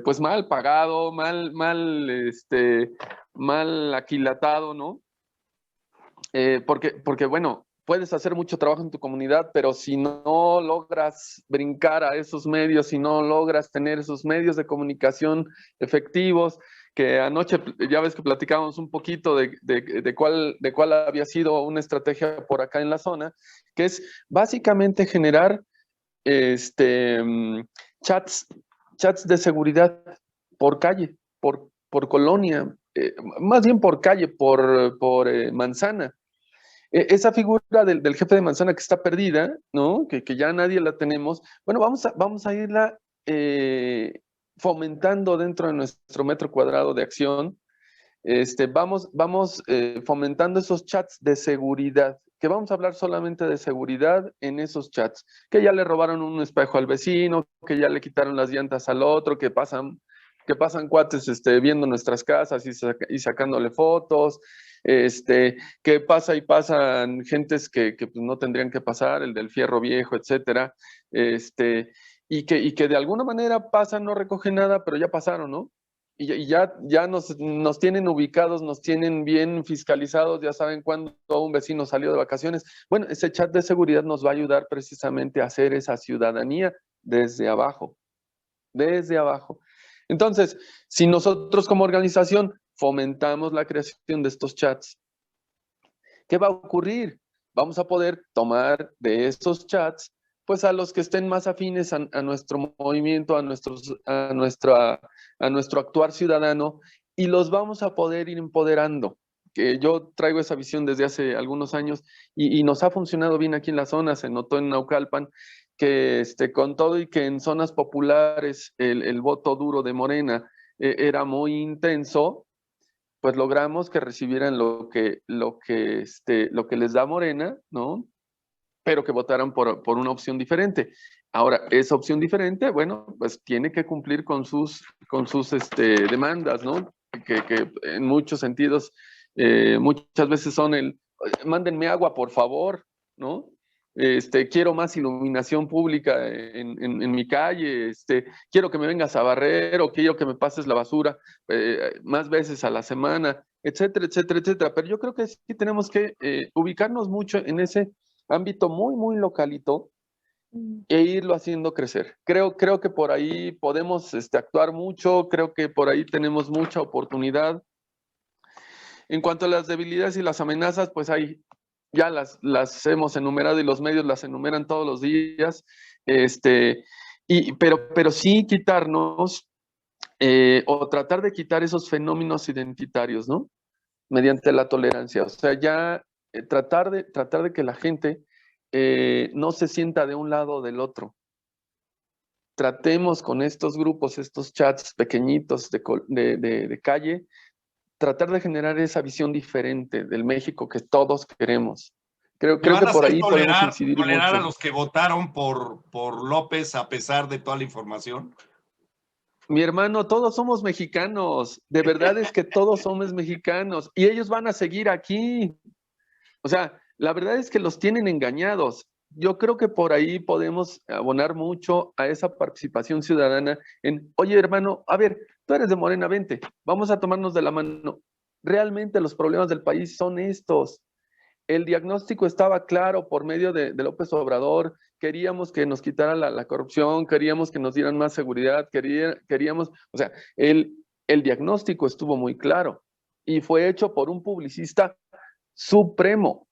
pues mal pagado, mal aquilatado, ¿no? Porque bueno, puedes hacer mucho trabajo en tu comunidad, pero si no logras brincar a esos medios, si no logras tener esos medios de comunicación efectivos, que anoche ya ves que platicábamos un poquito de cuál había sido una estrategia por acá en la zona, que es básicamente generar chats de seguridad por calle, por colonia, más bien por calle, por manzana. Esa figura del jefe de manzana que está perdida, ¿no? Que ya nadie la tenemos. Bueno, vamos a irla fomentando dentro de nuestro metro cuadrado de acción. Vamos fomentando esos chats de seguridad, que vamos a hablar solamente de seguridad en esos chats, que ya le robaron un espejo al vecino, que ya le quitaron las llantas al otro, que pasan cuates viendo nuestras casas y sacándole fotos, que pasan gentes que pues no tendrían que pasar, el del fierro viejo, etcétera, y que de alguna manera pasan, no recogen nada, pero ya pasaron, ¿no? Y ya nos tienen ubicados, nos tienen bien fiscalizados, ya saben cuándo un vecino salió de vacaciones. Bueno, ese chat de seguridad nos va a ayudar precisamente a hacer esa ciudadanía desde abajo, desde abajo. Entonces, si nosotros como organización fomentamos la creación de estos chats, ¿qué va a ocurrir? Vamos a poder tomar de estos chats pues a los que estén más afines a nuestro movimiento, a nuestro actuar ciudadano, y los vamos a poder ir empoderando. Que yo traigo esa visión desde hace algunos años y nos ha funcionado bien aquí en la zona, se notó en Naucalpan, que con todo y que en zonas populares el voto duro de Morena era muy intenso, pues logramos que recibieran lo que les da Morena, ¿no? pero que votaran por una opción diferente. Ahora, esa opción diferente, bueno, pues tiene que cumplir con sus demandas, ¿no? Que en muchos sentidos, muchas veces son mándenme agua, por favor, ¿no? Quiero más iluminación pública en mi calle, quiero que me vengas a barrer o quiero que me pases la basura más veces a la semana, etcétera, etcétera, etcétera. Pero yo creo que sí tenemos que ubicarnos mucho en ese ámbito muy, muy localito e irlo haciendo crecer. Creo que por ahí podemos actuar mucho, creo que por ahí tenemos mucha oportunidad. En cuanto a las debilidades y las amenazas, pues ahí ya las hemos enumerado y los medios las enumeran todos los días, pero sí quitarnos o tratar de quitar esos fenómenos identitarios, ¿no? Mediante la tolerancia. O sea, ya tratar de que la gente no se sienta de un lado o del otro. Tratemos con estos grupos, estos chats pequeñitos de calle, tratar de generar esa visión diferente del México que todos queremos. Creo que por ahí podemos incidir tolerar mucho. A los que votaron por López a pesar de toda la información. Mi hermano, todos somos mexicanos. De verdad es que todos somos mexicanos y ellos van a seguir aquí. O sea, la verdad es que los tienen engañados. Yo creo que por ahí podemos abonar mucho a esa participación ciudadana en, oye, hermano, a ver, tú eres de Morena, vente, vamos a tomarnos de la mano. Realmente los problemas del país son estos. El diagnóstico estaba claro por medio de López Obrador. Queríamos que nos quitaran la corrupción, queríamos que nos dieran más seguridad, queríamos, o sea, el diagnóstico estuvo muy claro y fue hecho por un publicista supremo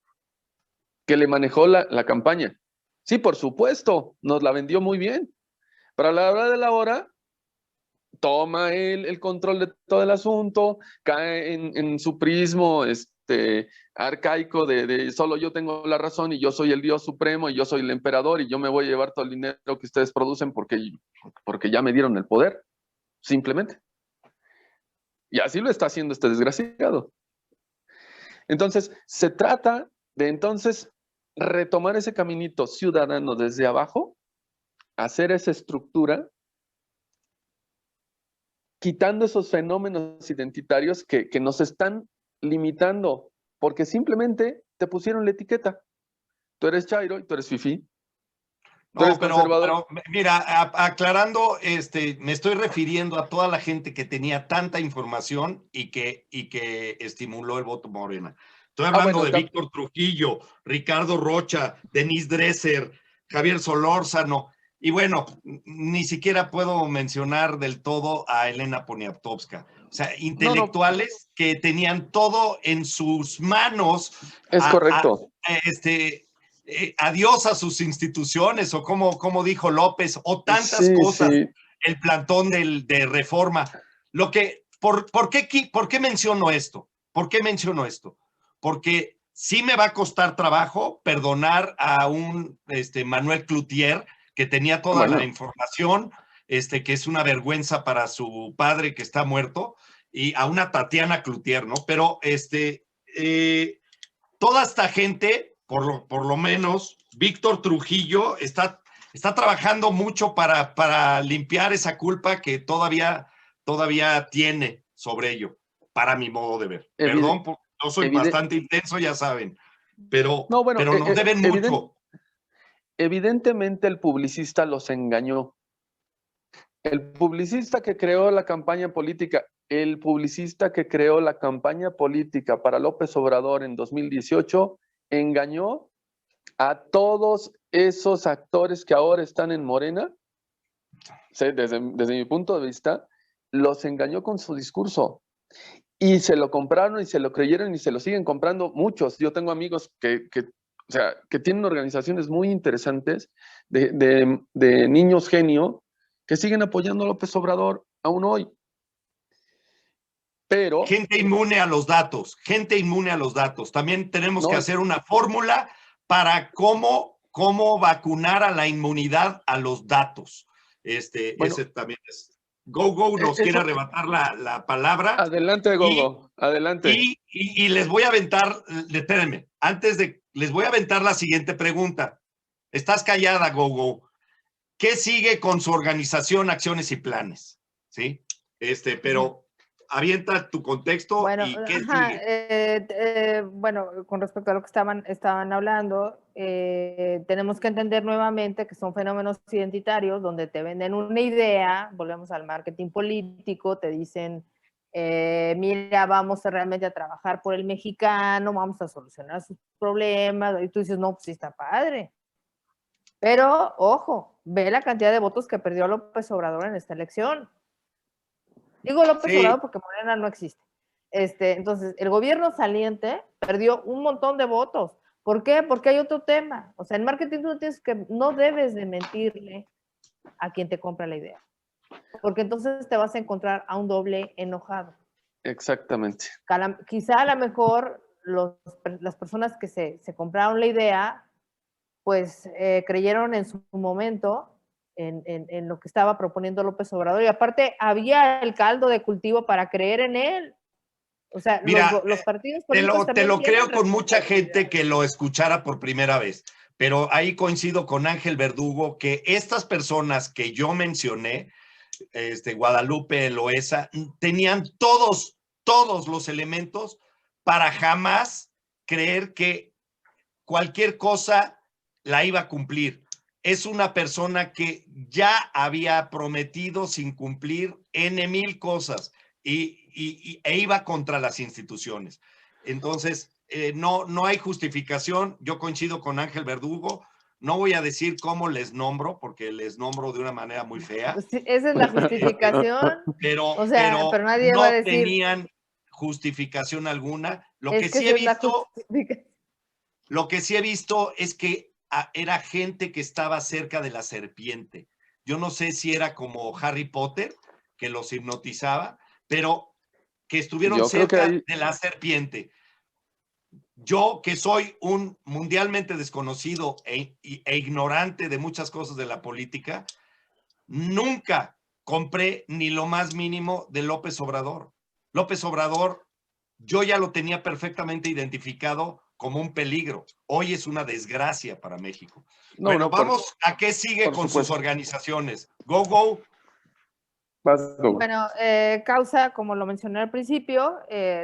que le manejó la campaña. Sí, por supuesto, nos la vendió muy bien. Pero a la hora de la hora, toma el control de todo el asunto, cae en su prismo arcaico de solo yo tengo la razón y yo soy el Dios supremo y yo soy el emperador y yo me voy a llevar todo el dinero que ustedes producen porque ya me dieron el poder, simplemente. Y así lo está haciendo este desgraciado. Entonces, se trata de entonces retomar ese caminito ciudadano desde abajo, hacer esa estructura, quitando esos fenómenos identitarios que nos están limitando, porque simplemente te pusieron la etiqueta. Tú eres chairo y tú eres fifí. No, pero mira, aclarando, me estoy refiriendo a toda la gente que tenía tanta información y que estimuló el voto Morena. Estoy hablando de Víctor Trujillo, Ricardo Rocha, Denise Dresser, Javier Solórzano, y bueno, ni siquiera puedo mencionar del todo a Elena Poniatowska. O sea, intelectuales que tenían todo en sus manos. Es correcto. Adiós a sus instituciones, o como dijo López, o tantas cosas, el plantón de Reforma. ¿Por qué menciono esto? ¿Por qué menciono esto? Porque sí me va a costar trabajo perdonar a un Manuel Cloutier, que tenía toda la información, que es una vergüenza para su padre que está muerto, y a una Tatiana Cloutier, ¿no? Pero toda esta gente, por lo menos, Víctor Trujillo está trabajando mucho para limpiar esa culpa que todavía tiene sobre ello, para mi modo de ver. Perdón, yo soy bastante intenso, ya saben, pero nos deben mucho. Evidentemente el publicista los engañó. El publicista que creó la campaña política para López Obrador en 2018, engañó a todos esos actores que ahora están en Morena. Desde mi punto de vista, los engañó con su discurso. Y se lo compraron y se lo creyeron y se lo siguen comprando muchos. Yo tengo amigos que tienen organizaciones muy interesantes de niños genio que siguen apoyando a López Obrador aún hoy. Pero gente inmune a los datos. También tenemos que hacer una fórmula para cómo vacunar a la inmunidad a los datos. Ese también es. Gogo nos quiere arrebatar la palabra. Adelante, Gogo, adelante. Y les voy a aventar, espérenme, les voy a aventar la siguiente pregunta. Estás callada, Gogo. ¿Qué sigue con su organización, acciones y planes? ¿Sí? Pero avienta tu contexto bueno, y ¿qué sigue? Bueno, con respecto a lo que estaban hablando, tenemos que entender nuevamente que son fenómenos identitarios donde te venden una idea, volvemos al marketing político, te dicen, mira, vamos realmente a trabajar por el mexicano, vamos a solucionar sus problemas, y tú dices, no, pues sí está padre. Pero, ojo, ve la cantidad de votos que perdió López Obrador en esta elección. Digo López Obrador porque Morena no existe. Entonces, el gobierno saliente perdió un montón de votos. ¿Por qué? Porque hay otro tema. O sea, en marketing no debes de mentirle a quien te compra la idea. Porque entonces te vas a encontrar a un doble enojado. Exactamente. Quizá a lo mejor las personas que se compraron la idea, pues creyeron en su momento en lo que estaba proponiendo López Obrador, y aparte había el caldo de cultivo para creer en él. O sea, Mira, los partidos políticos te lo creo con mucha gente responsabilidad. que lo escuchara por primera vez, pero ahí coincido con Ángel Verdugo que estas personas que yo mencioné, Guadalupe, Loesa, tenían todos los elementos para jamás creer que cualquier cosa la iba a cumplir. Es una persona que ya había prometido sin cumplir N mil cosas e iba contra las instituciones. Entonces, no hay justificación. Yo coincido con Ángel Verdugo. No voy a decir cómo les nombro, porque les nombro de una manera muy fea. Pues sí, esa es la justificación. Pero nadie no va a decir, tenían justificación alguna. Lo es que que sí esa he es la visto justificación. Lo que sí he visto es que era gente que estaba cerca de la serpiente. Yo no sé si era como Harry Potter, que los hipnotizaba, pero que estuvieron Yo creo que cerca hay, de la serpiente. Yo, que soy un mundialmente desconocido e ignorante de muchas cosas de la política, nunca compré ni lo más mínimo de López Obrador. López Obrador, yo ya lo tenía perfectamente identificado como un peligro. Hoy es una desgracia para México. no, Bueno, no, vamos a qué sigue por con sus supuesto. organizaciones. Go, go. Bueno, causa, como lo mencioné al principio,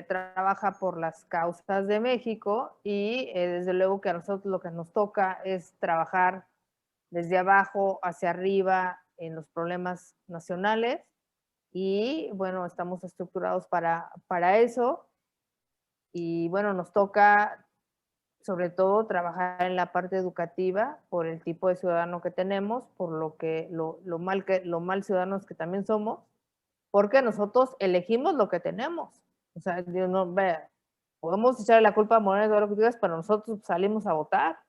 trabaja por las causas de México y desde luego que a nosotros lo que nos toca es trabajar desde abajo hacia arriba en los problemas nacionales y bueno, estamos estructurados para eso y bueno, nos toca sobre todo trabajar en la parte educativa por el tipo de ciudadano que tenemos, por lo mal ciudadanos que también somos, porque nosotros elegimos lo que tenemos. O sea, Dios no vea, podemos echarle la culpa a Morena de lo que digas, pero nosotros salimos a votar.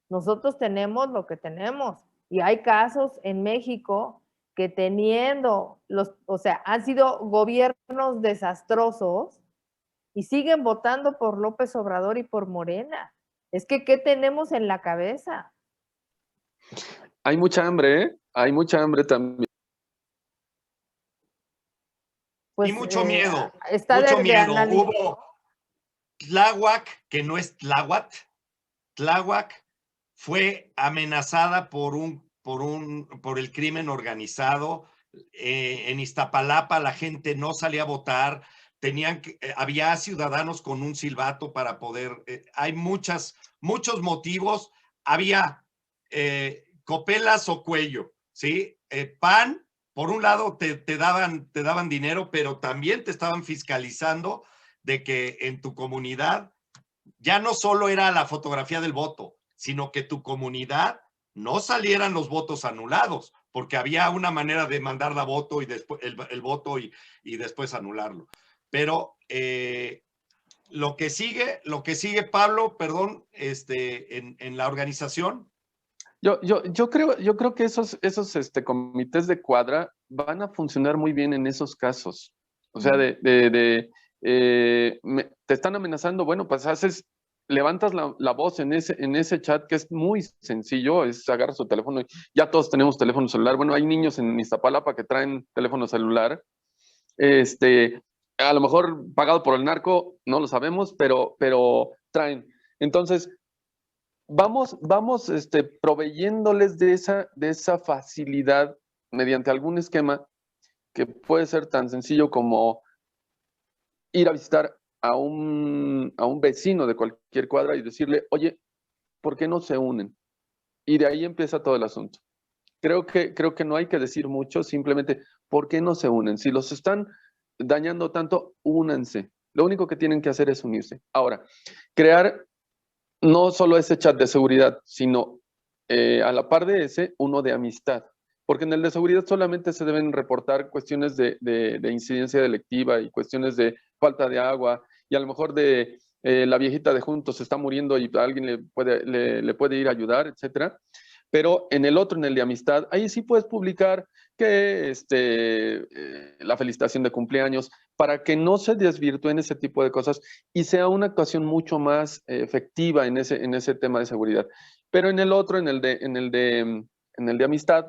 Nosotros tenemos lo que tenemos. Y hay casos en México que teniendo o sea, han sido gobiernos desastrosos y siguen votando por López Obrador y por Morena. Es que, ¿qué tenemos en la cabeza? Hay mucha hambre, ¿eh? Hay mucha hambre también. Pues, y mucho miedo. está Mucho de miedo. análisis. Hubo Tláhuac, que no es Tláhuac. Tláhuac fue amenazada por el crimen organizado. En Iztapalapa la gente no salía a votar. Había ciudadanos con un silbato para poder. Hay muchos motivos. Había copelas o cuello, ¿sí? PAN, por un lado te daban dinero, pero también te estaban fiscalizando de que en tu comunidad ya no solo era la fotografía del voto, sino que tu comunidad no salieran los votos anulados, porque había una manera de mandar la voto y después el voto y después anularlo. Pero lo que sigue, Pablo, perdón, en la organización. Yo creo que esos comités de cuadra van a funcionar muy bien en esos casos. O sea, te están amenazando, bueno, pues levantas la voz en ese chat que es muy sencillo, agarras su teléfono, ya todos tenemos teléfono celular. Bueno, hay niños en Iztapalapa que traen teléfono celular. A lo mejor pagado por el narco, no lo sabemos, pero traen. Entonces, vamos proveyéndoles de esa facilidad mediante algún esquema que puede ser tan sencillo como ir a visitar a un vecino de cualquier cuadra y decirle, oye, ¿por qué no se unen? Y de ahí empieza todo el asunto. Creo que no hay que decir mucho, simplemente, ¿por qué no se unen? Si los están dañando tanto, únanse. Lo único que tienen que hacer es unirse. Ahora, crear no solo ese chat de seguridad, sino a la par de ese, uno de amistad. Porque en el de seguridad solamente se deben reportar cuestiones de incidencia delictiva y cuestiones de falta de agua y a lo mejor de la viejita de juntos se está muriendo y alguien le puede ir a ayudar, etcétera. Pero en el otro, en el de amistad, ahí sí puedes publicar que la felicitación de cumpleaños para que no se desvirtúen ese tipo de cosas y sea una actuación mucho más efectiva en ese tema de seguridad. Pero en el otro, en el de amistad,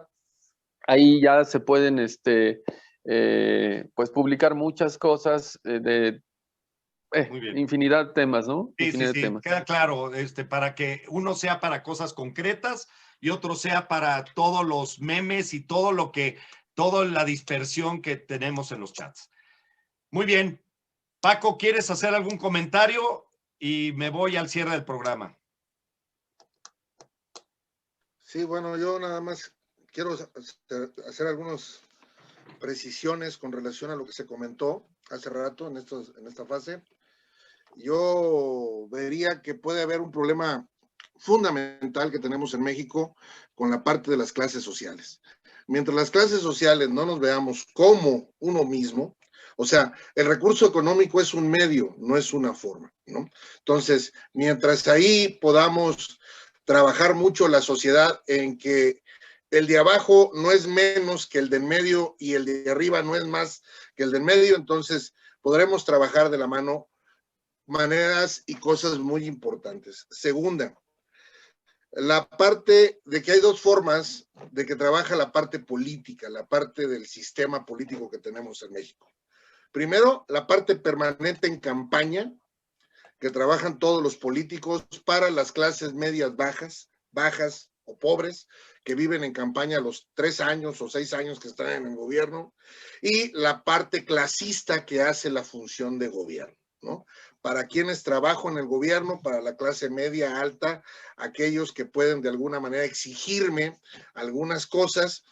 ahí ya se pueden pues publicar muchas cosas infinidad de temas, ¿no? Sí, infinidad sí, de temas. queda claro, para que uno sea para cosas concretas y otro sea para todos los memes y toda la dispersión que tenemos en los chats. Muy bien. Paco, ¿quieres hacer algún comentario? Y me voy al cierre del programa. Sí, bueno, yo nada más quiero hacer algunas precisiones con relación a lo que se comentó hace rato en esta fase. Yo vería que puede haber un problema fundamental que tenemos en México con la parte de las clases sociales. Mientras las clases sociales no nos veamos como uno mismo, o sea, el recurso económico es un medio, no es una forma, ¿no? Entonces, mientras ahí podamos trabajar mucho la sociedad en que el de abajo no es menos que el del medio y el de arriba no es más que el del medio, entonces podremos trabajar de la mano maneras y cosas muy importantes. Segunda, la parte de que hay dos formas de que trabaja la parte política, la parte del sistema político que tenemos en México. Primero, la parte permanente en campaña, que trabajan todos los políticos para las clases medias bajas o pobres, que viven en campaña los 3 años o 6 años que están en el gobierno, y la parte clasista que hace la función de gobierno, ¿no? Para quienes trabajan en el gobierno, para la clase media, alta, aquellos que pueden de alguna manera exigirme algunas cosas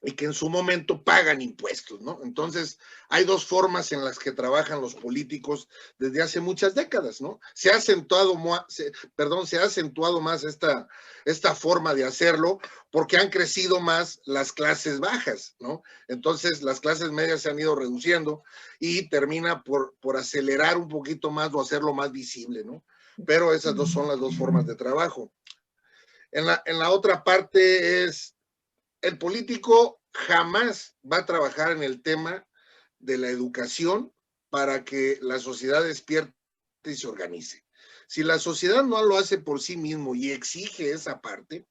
y que en su momento pagan impuestos, ¿no? Entonces, hay dos formas en las que trabajan los políticos desde hace muchas décadas, ¿no? Se ha acentuado más esta forma de hacerlo porque han crecido más las clases bajas, ¿no? Entonces, las clases medias se han ido reduciendo y termina por acelerar un poquito más o hacerlo más visible, ¿no? Pero esas dos son las dos formas de trabajo. En la otra parte es el político jamás va a trabajar en el tema de la educación para que la sociedad despierte y se organice. Si la sociedad no lo hace por sí mismo y exige esa parte,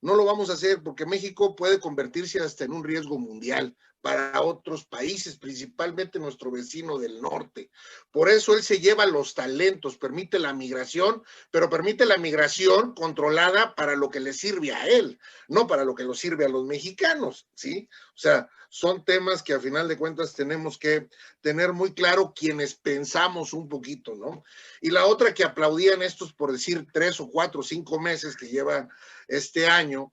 no lo vamos a hacer porque México puede convertirse hasta en un riesgo mundial para otros países, principalmente nuestro vecino del norte. Por eso él se lleva los talentos, permite la migración, pero permite la migración controlada para lo que le sirve a él, no para lo que nos sirve a los mexicanos, ¿sí? O sea, son temas que a final de cuentas tenemos que tener muy claro quienes pensamos un poquito, ¿no? Y la otra que aplaudían estos, por decir, 3 o 4 o 5 meses que lleva este año,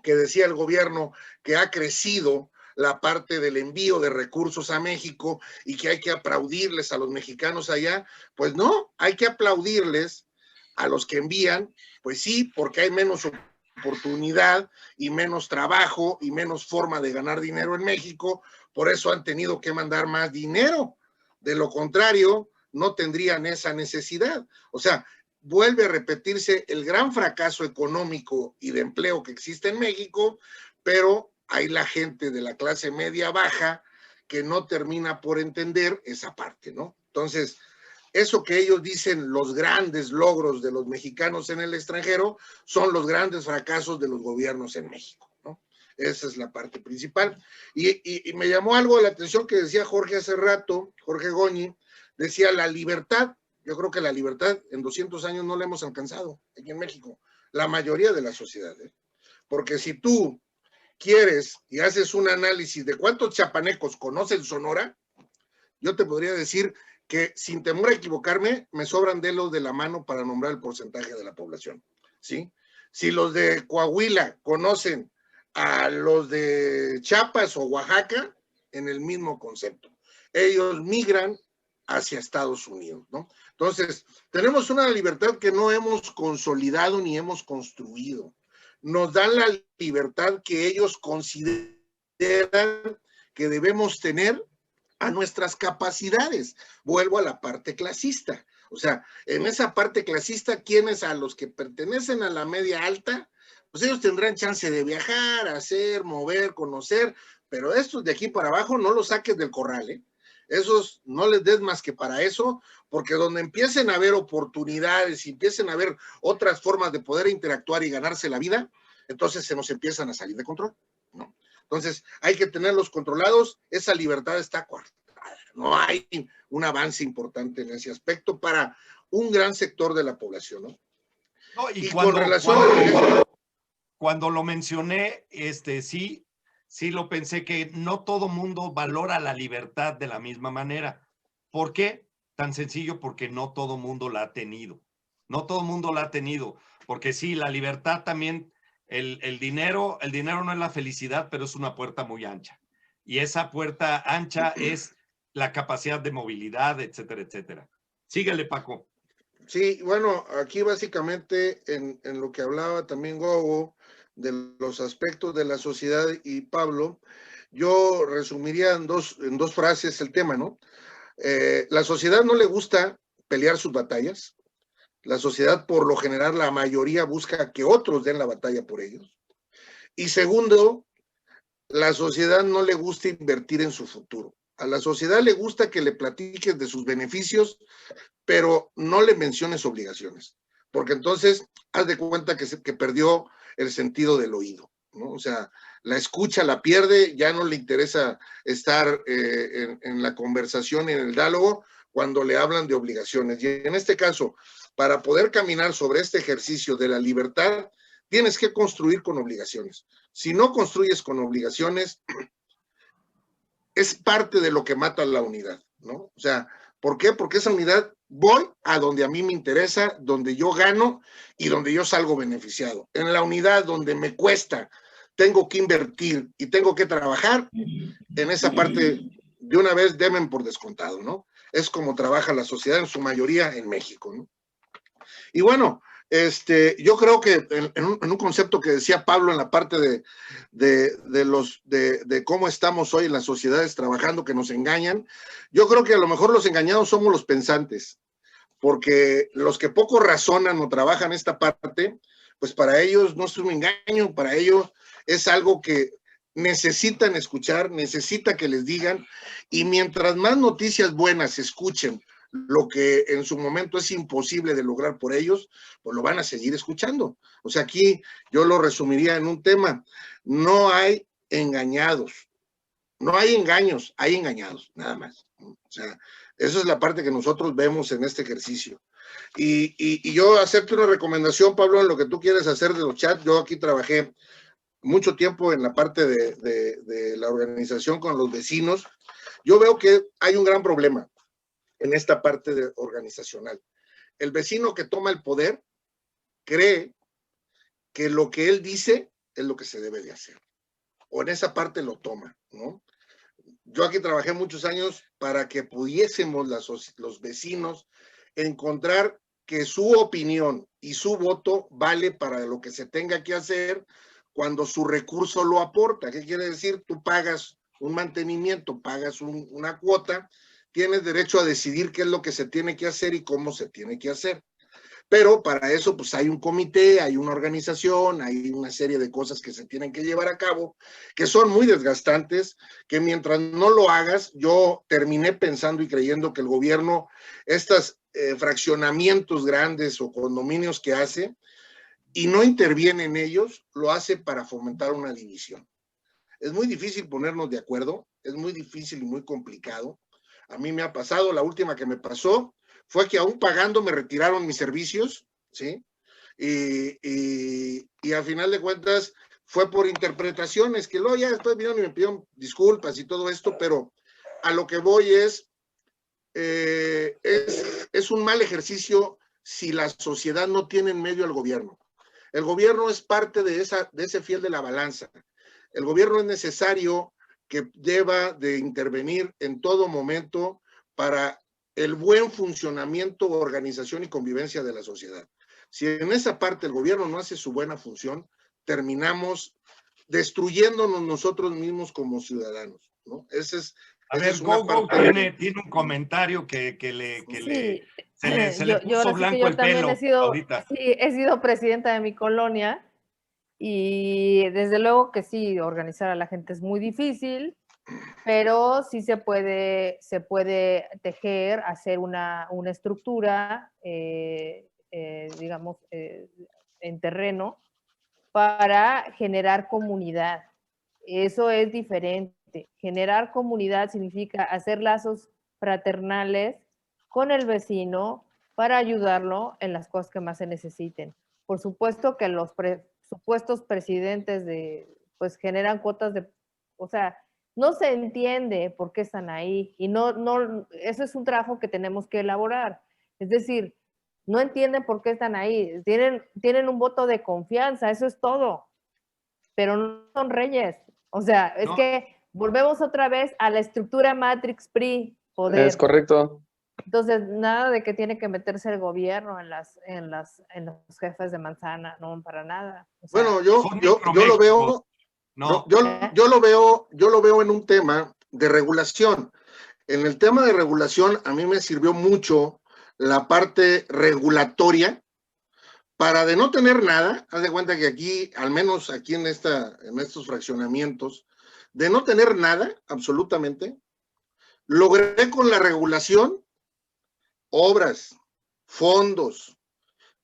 que decía el gobierno que ha crecido la parte del envío de recursos a México y que hay que aplaudirles a los mexicanos allá, pues no, hay que aplaudirles a los que envían, pues sí, porque hay menos oportunidad y menos trabajo y menos forma de ganar dinero en México, por eso han tenido que mandar más dinero. De lo contrario, no tendrían esa necesidad. O sea, vuelve a repetirse el gran fracaso económico y de empleo que existe en México, pero hay la gente de la clase media baja que no termina por entender esa parte, ¿no? Entonces, eso que ellos dicen los grandes logros de los mexicanos en el extranjero son los grandes fracasos de los gobiernos en México, ¿no? Esa es la parte principal. Y me llamó algo la atención que decía Jorge hace rato, Jorge Goñi, decía la libertad Yo creo que la libertad en 200 años no la hemos alcanzado aquí en México, la mayoría de la sociedad, ¿eh? Porque si tú quieres y haces un análisis de cuántos chiapanecos conocen Sonora, yo te podría decir que sin temor a equivocarme, me sobran dedos de la mano para nombrar el porcentaje de la población, ¿sí? Si los de Coahuila conocen a los de Chiapas o Oaxaca, en el mismo concepto. Ellos migran hacia Estados Unidos, ¿no? Entonces, tenemos una libertad que no hemos consolidado ni hemos construido. Nos dan la libertad que ellos consideran que debemos tener a nuestras capacidades. Vuelvo a la parte clasista. O sea, en esa parte clasista, quienes a los que pertenecen a la media alta, pues ellos tendrán chance de viajar, hacer, mover, conocer, pero estos de aquí para abajo no los saques del corral, ¿eh? Esos no les des más que para eso, porque donde empiecen a haber oportunidades y empiecen a haber otras formas de poder interactuar y ganarse la vida, entonces se nos empiezan a salir de control, ¿no? Entonces hay que tenerlos controlados, esa libertad está coartada, no hay un avance importante en ese aspecto para un gran sector de la población, ¿no? No, y con relación cuando lo mencioné, sí lo pensé que no todo mundo valora la libertad de la misma manera. ¿Por qué? Tan sencillo, porque no todo mundo la ha tenido. No todo mundo la ha tenido, porque sí, la libertad también, el dinero no es la felicidad, pero es una puerta muy ancha. Y esa puerta ancha es la capacidad de movilidad, etcétera, etcétera. Síguele, Paco. Sí, bueno, aquí básicamente en lo que hablaba también Gogo, de los aspectos de la sociedad y Pablo, yo resumiría en dos frases el tema, ¿no? La sociedad no le gusta pelear sus batallas. La sociedad, por lo general, la mayoría busca que otros den la batalla por ellos. Y segundo, la sociedad no le gusta invertir en su futuro. A la sociedad le gusta que le platiques de sus beneficios, pero no le menciones obligaciones, porque entonces haz de cuenta que perdió el sentido del oído, ¿no? O sea, la escucha la pierde, ya no le interesa estar en la conversación y en el diálogo cuando le hablan de obligaciones. Y en este caso, para poder caminar sobre este ejercicio de la libertad, tienes que construir con obligaciones. Si no construyes con obligaciones, es parte de lo que mata la unidad, ¿no? O sea, ¿por qué? Porque esa unidad voy a donde a mí me interesa, donde yo gano y donde yo salgo beneficiado. En la unidad donde me cuesta, tengo que invertir y tengo que trabajar, en esa parte de una vez deben por descontado, ¿no? Es como trabaja la sociedad en su mayoría en México, ¿no? Y bueno, yo creo que en un concepto que decía Pablo en la parte de cómo estamos hoy en las sociedades trabajando, que nos engañan, yo creo que a lo mejor los engañados somos los pensantes, porque los que poco razonan o trabajan esta parte, pues para ellos no es un engaño, para ellos es algo que necesitan escuchar, necesita que les digan, y mientras más noticias buenas escuchen, lo que en su momento es imposible de lograr por ellos, pues lo van a seguir escuchando. O sea, aquí yo lo resumiría en un tema: no hay engañados, no hay engaños, hay engañados, nada más. O sea, esa es la parte que nosotros vemos en este ejercicio. Y yo acepto una recomendación, Pablo, en lo que tú quieres hacer de los chats. Yo aquí trabajé mucho tiempo en la parte de la organización con los vecinos. Yo veo que hay un gran problema en esta parte organizacional. El vecino que toma el poder cree que lo que él dice es lo que se debe de hacer, o en esa parte lo toma, ¿no? Yo aquí trabajé muchos años para que pudiésemos los vecinos encontrar que su opinión y su voto vale para lo que se tenga que hacer cuando su recurso lo aporta. ¿Qué quiere decir? Tú pagas un mantenimiento, pagas una cuota, tienes derecho a decidir qué es lo que se tiene que hacer y cómo se tiene que hacer. Pero para eso, pues hay un comité, hay una organización, hay una serie de cosas que se tienen que llevar a cabo, que son muy desgastantes, que mientras no lo hagas, yo terminé pensando y creyendo que el gobierno, estos fraccionamientos grandes o condominios que hace, y no interviene en ellos, lo hace para fomentar una división. Es muy difícil ponernos de acuerdo, es muy difícil y muy complicado. A mí me ha pasado, la última que me pasó fue que aún pagando me retiraron mis servicios, ¿sí? Y a final de cuentas fue por interpretaciones, que luego ya después vinieron y me pidieron disculpas y todo esto, pero a lo que voy es un mal ejercicio si la sociedad no tiene en medio al gobierno. El gobierno es parte de ese fiel de la balanza. El gobierno es necesario que deba de intervenir en todo momento para el buen funcionamiento, organización y convivencia de la sociedad. Si en esa parte el gobierno no hace su buena función, terminamos destruyéndonos nosotros mismos como ciudadanos, ¿no? Ese es... A ver, Go tiene un comentario que se le puso blanco el pelo ahorita. Sí, he sido presidenta de mi colonia y desde luego que sí, organizar a la gente es muy difícil, pero sí se puede tejer, hacer una estructura, digamos, en terreno para generar comunidad. Eso es diferente. Generar comunidad significa hacer lazos fraternales con el vecino para ayudarlo en las cosas que más se necesiten. Por supuesto que los supuestos presidentes pues generan cuotas de, o sea, no se entiende por qué están ahí y eso es un trabajo que tenemos que elaborar. Es decir, no entienden por qué están ahí, tienen un voto de confianza, eso es todo, pero no son reyes. O sea, es que volvemos otra vez a la estructura Matrix PRI, poder. Es correcto. Entonces, nada de que tiene que meterse el gobierno en los jefes de manzana, no, para nada. O sea, bueno, yo lo veo, no. yo lo veo en un tema de regulación. En el tema de regulación, a mí me sirvió mucho la parte regulatoria para de no tener nada. Haz de cuenta que aquí, al menos aquí en estos fraccionamientos, de no tener nada, absolutamente, logré con la regulación obras, fondos,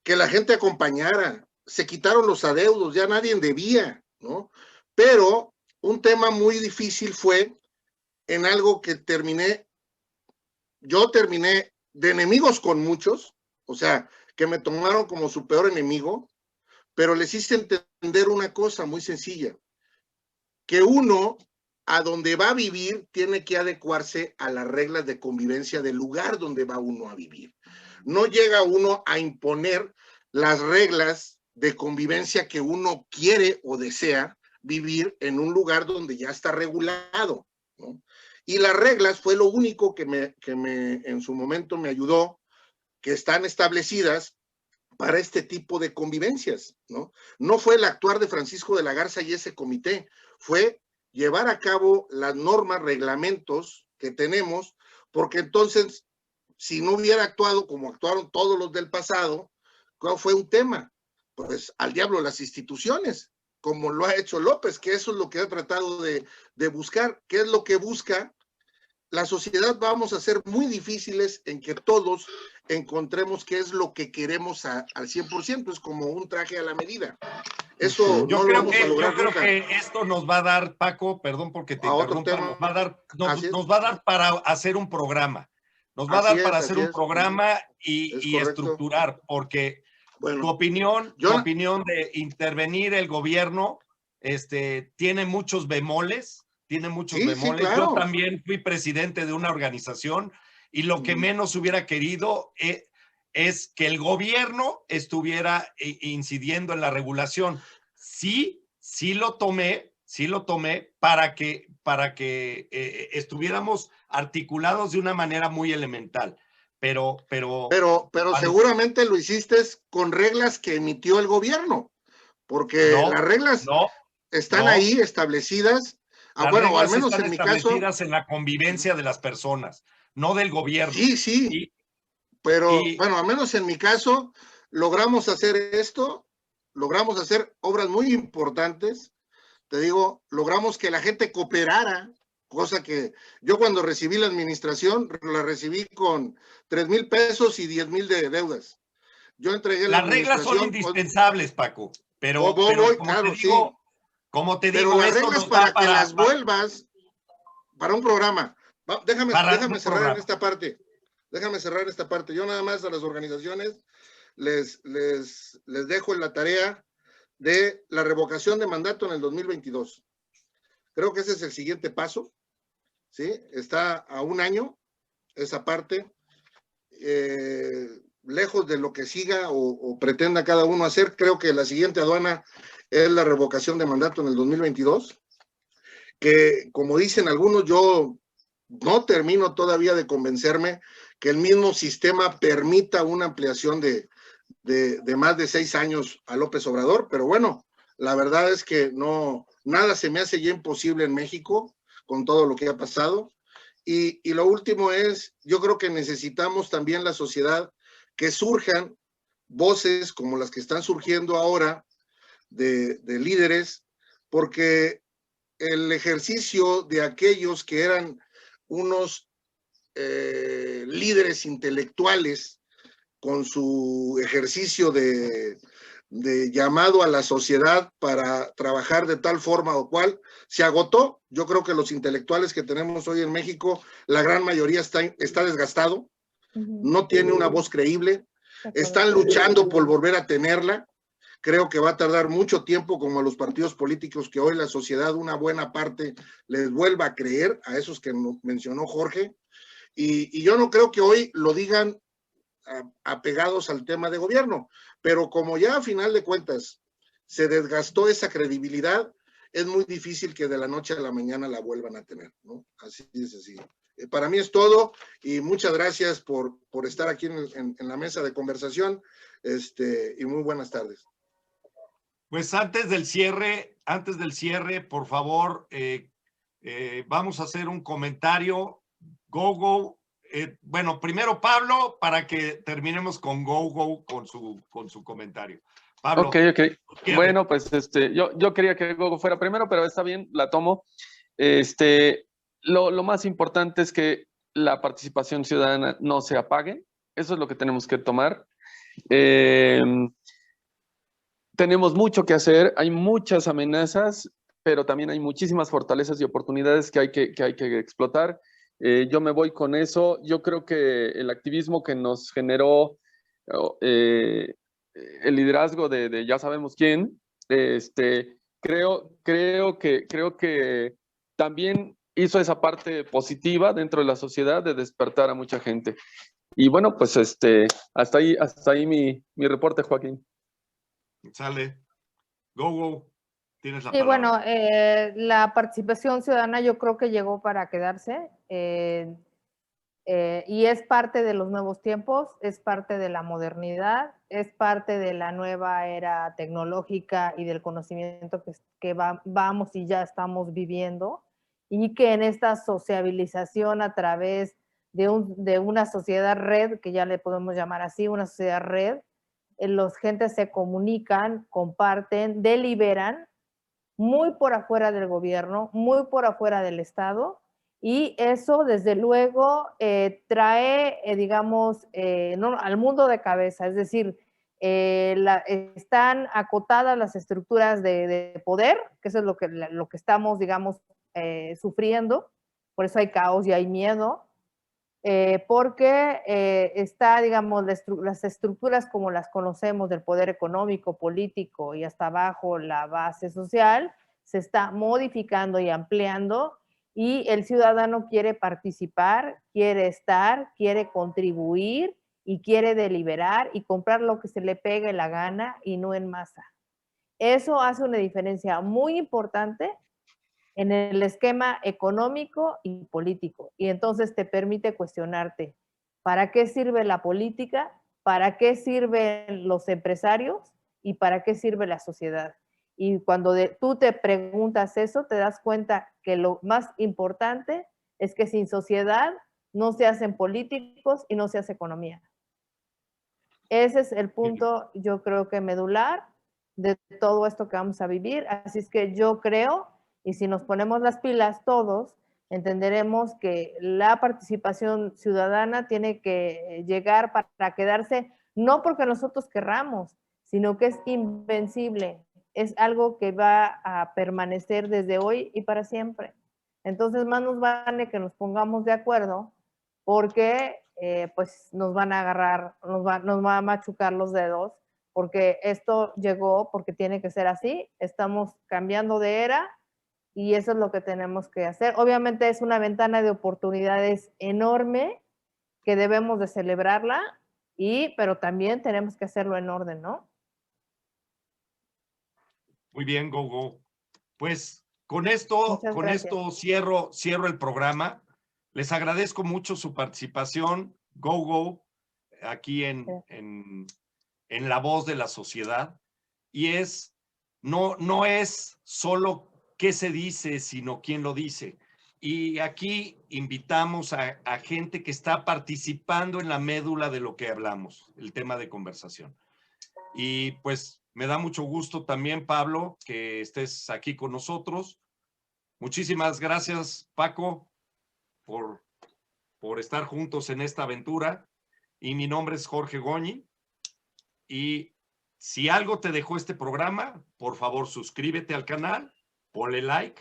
que la gente acompañara, se quitaron los adeudos, ya nadie debía, ¿no? Pero un tema muy difícil fue en algo que yo terminé de enemigos con muchos, o sea, que me tomaron como su peor enemigo, pero les hice entender una cosa muy sencilla, que uno, a donde va a vivir, tiene que adecuarse a las reglas de convivencia del lugar donde va uno a vivir. No llega uno a imponer las reglas de convivencia que uno quiere o desea vivir en un lugar donde ya está regulado, ¿no? Y las reglas fue lo único que en su momento me ayudó, que están establecidas para este tipo de convivencias, ¿no? No fue el actuar de Francisco de la Garza y ese comité, fue llevar a cabo las normas, reglamentos que tenemos, porque entonces, si no hubiera actuado como actuaron todos los del pasado, ¿cuál fue un tema? Pues al diablo las instituciones, como lo ha hecho López, que eso es lo que ha tratado de buscar. ¿Qué es lo que busca? La sociedad vamos a ser muy difíciles en que todos encontremos qué es lo que queremos al 100%, es como un traje a la medida. Eso yo creo que esto nos va a dar, Paco, perdón porque te interrumpa, nos va a dar para hacer un programa. Nos va a dar para hacer un programa y estructurar, porque tu opinión de intervenir el gobierno tiene muchos bemoles. Tiene muchos bemoles. Sí, claro. Yo también fui presidente de una organización y lo que menos hubiera querido es que el gobierno estuviera incidiendo en la regulación. Sí lo tomé para que estuviéramos articulados de una manera muy elemental. Pero seguramente lo hiciste con reglas que emitió el gobierno, porque las reglas están ahí establecidas. Bueno, al menos en mi caso, en la convivencia de las personas, no del gobierno. Sí. Pero bueno, al menos en mi caso, logramos hacer esto, logramos hacer obras muy importantes. Te digo, logramos que la gente cooperara, cosa que yo cuando recibí la administración, la recibí con 3,000 pesos y 10,000 de deudas. Yo entregué las reglas son indispensables, Paco, pero claro, sí. Como te digo, pero las reglas para que las vuelvas para un programa. Déjame cerrar en esta parte. déjame cerrar esta parte. Yo nada más a las organizaciones les dejo en la tarea de la revocación de mandato en el 2022. Creo que ese es el siguiente paso, ¿sí? Está a un año esa parte, lejos de lo que siga o pretenda cada uno hacer. Creo que la siguiente aduana es la revocación de mandato en el 2022, que como dicen algunos, yo no termino todavía de convencerme que el mismo sistema permita una ampliación de más de 6 años a López Obrador, pero bueno, la verdad es que no, nada se me hace ya imposible en México con todo lo que ha pasado. Y lo último es, yo creo que necesitamos también la sociedad que surjan voces como las que están surgiendo ahora de líderes, porque el ejercicio de aquellos que eran unos líderes intelectuales con su ejercicio de llamado a la sociedad para trabajar de tal forma o cual, se agotó. Yo creo que los intelectuales que tenemos hoy en México, la gran mayoría está desgastado, no tiene una voz creíble, están luchando por volver a tenerla. Creo que va a tardar mucho tiempo, como a los partidos políticos, que hoy la sociedad, una buena parte, les vuelva a creer, a esos que mencionó Jorge, y yo no creo que hoy lo digan apegados al tema de gobierno, pero como ya a final de cuentas se desgastó esa credibilidad, es muy difícil que de la noche a la mañana la vuelvan a tener, ¿no? Así es así. Para mí es todo y muchas gracias por estar aquí en la mesa de conversación, y muy buenas tardes. Pues antes del cierre, por favor, vamos a hacer un comentario. Gogo. Bueno, primero Pablo, para que terminemos con Gogo con su comentario. Pablo. Ok. Bueno, pues yo quería que Gogo fuera primero, pero está bien, la tomo. Lo más importante es que la participación ciudadana no se apague. Eso es lo que tenemos que tomar. Tenemos mucho que hacer, hay muchas amenazas, pero también hay muchísimas fortalezas y oportunidades que hay que explotar. Yo me voy con eso. Yo creo que el activismo que nos generó el liderazgo de ya sabemos quién, creo que también hizo esa parte positiva dentro de la sociedad de despertar a mucha gente. Y bueno, pues hasta ahí mi reporte, Joaquín. Sale. Gogo, tienes la Sí, palabra. bueno, la participación ciudadana yo creo que llegó para quedarse y es parte de los nuevos tiempos, es parte de la modernidad, es parte de la nueva era tecnológica y del conocimiento que vamos y ya estamos viviendo, y que en esta sociabilización a través de una sociedad red, que ya le podemos llamar así, una sociedad red, los gentes se comunican, comparten, deliberan, muy por afuera del gobierno, muy por afuera del Estado, y eso desde luego trae, digamos, no, al mundo de cabeza, es decir, están acotadas las estructuras de poder, que eso es lo que estamos, digamos, sufriendo, por eso hay caos y hay miedo, porque está, digamos, las estructuras como las conocemos del poder económico, político y hasta abajo la base social, se está modificando y ampliando, y el ciudadano quiere participar, quiere estar, quiere contribuir y quiere deliberar y comprar lo que se le pegue la gana y no en masa. Eso hace una diferencia muy importante en el esquema económico y político. Y entonces te permite cuestionarte, ¿para qué sirve la política? ¿Para qué sirven los empresarios? ¿Y para qué sirve la sociedad? Y cuando tú te preguntas eso, te das cuenta que lo más importante es que sin sociedad no se hacen políticos y no se hace economía. Ese es el punto, yo creo que medular de todo esto que vamos a vivir. Así es que yo creo, y si nos ponemos las pilas todos, entenderemos que la participación ciudadana tiene que llegar para quedarse, no porque nosotros querramos, sino que es invencible, es algo que va a permanecer desde hoy y para siempre. Entonces, más nos vale que nos pongamos de acuerdo, porque pues nos van a agarrar, nos va a machucar los dedos, porque esto llegó porque tiene que ser así, estamos cambiando de era y eso es lo que tenemos que hacer. Obviamente es una ventana de oportunidades enorme que debemos de celebrarla, pero también tenemos que hacerlo en orden, ¿no? Muy bien, Gogo. Pues con esto cierro el programa. Les agradezco mucho su participación, Gogo, aquí en La Voz de la Sociedad. Y no es solo qué se dice, sino quién lo dice. Y aquí invitamos a gente que está participando en la médula de lo que hablamos, el tema de conversación. Y pues me da mucho gusto también, Pablo, que estés aquí con nosotros. Muchísimas gracias, Paco, por estar juntos en esta aventura. Y mi nombre es Jorge Goñi. Y si algo te dejó este programa, por favor, suscríbete al canal, ponle like,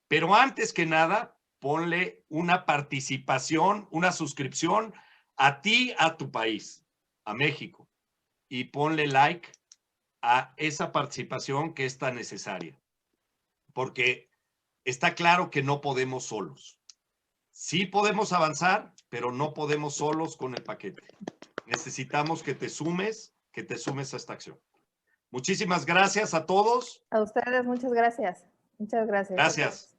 pero antes que nada, ponle una participación, una suscripción a ti, a tu país, a México, y ponle like a esa participación que es tan necesaria, porque está claro que no podemos solos. Sí podemos avanzar, pero no podemos solos con el paquete. Necesitamos que te sumes a esta acción. Muchísimas gracias a todos. A ustedes, muchas gracias. Muchas gracias. Gracias.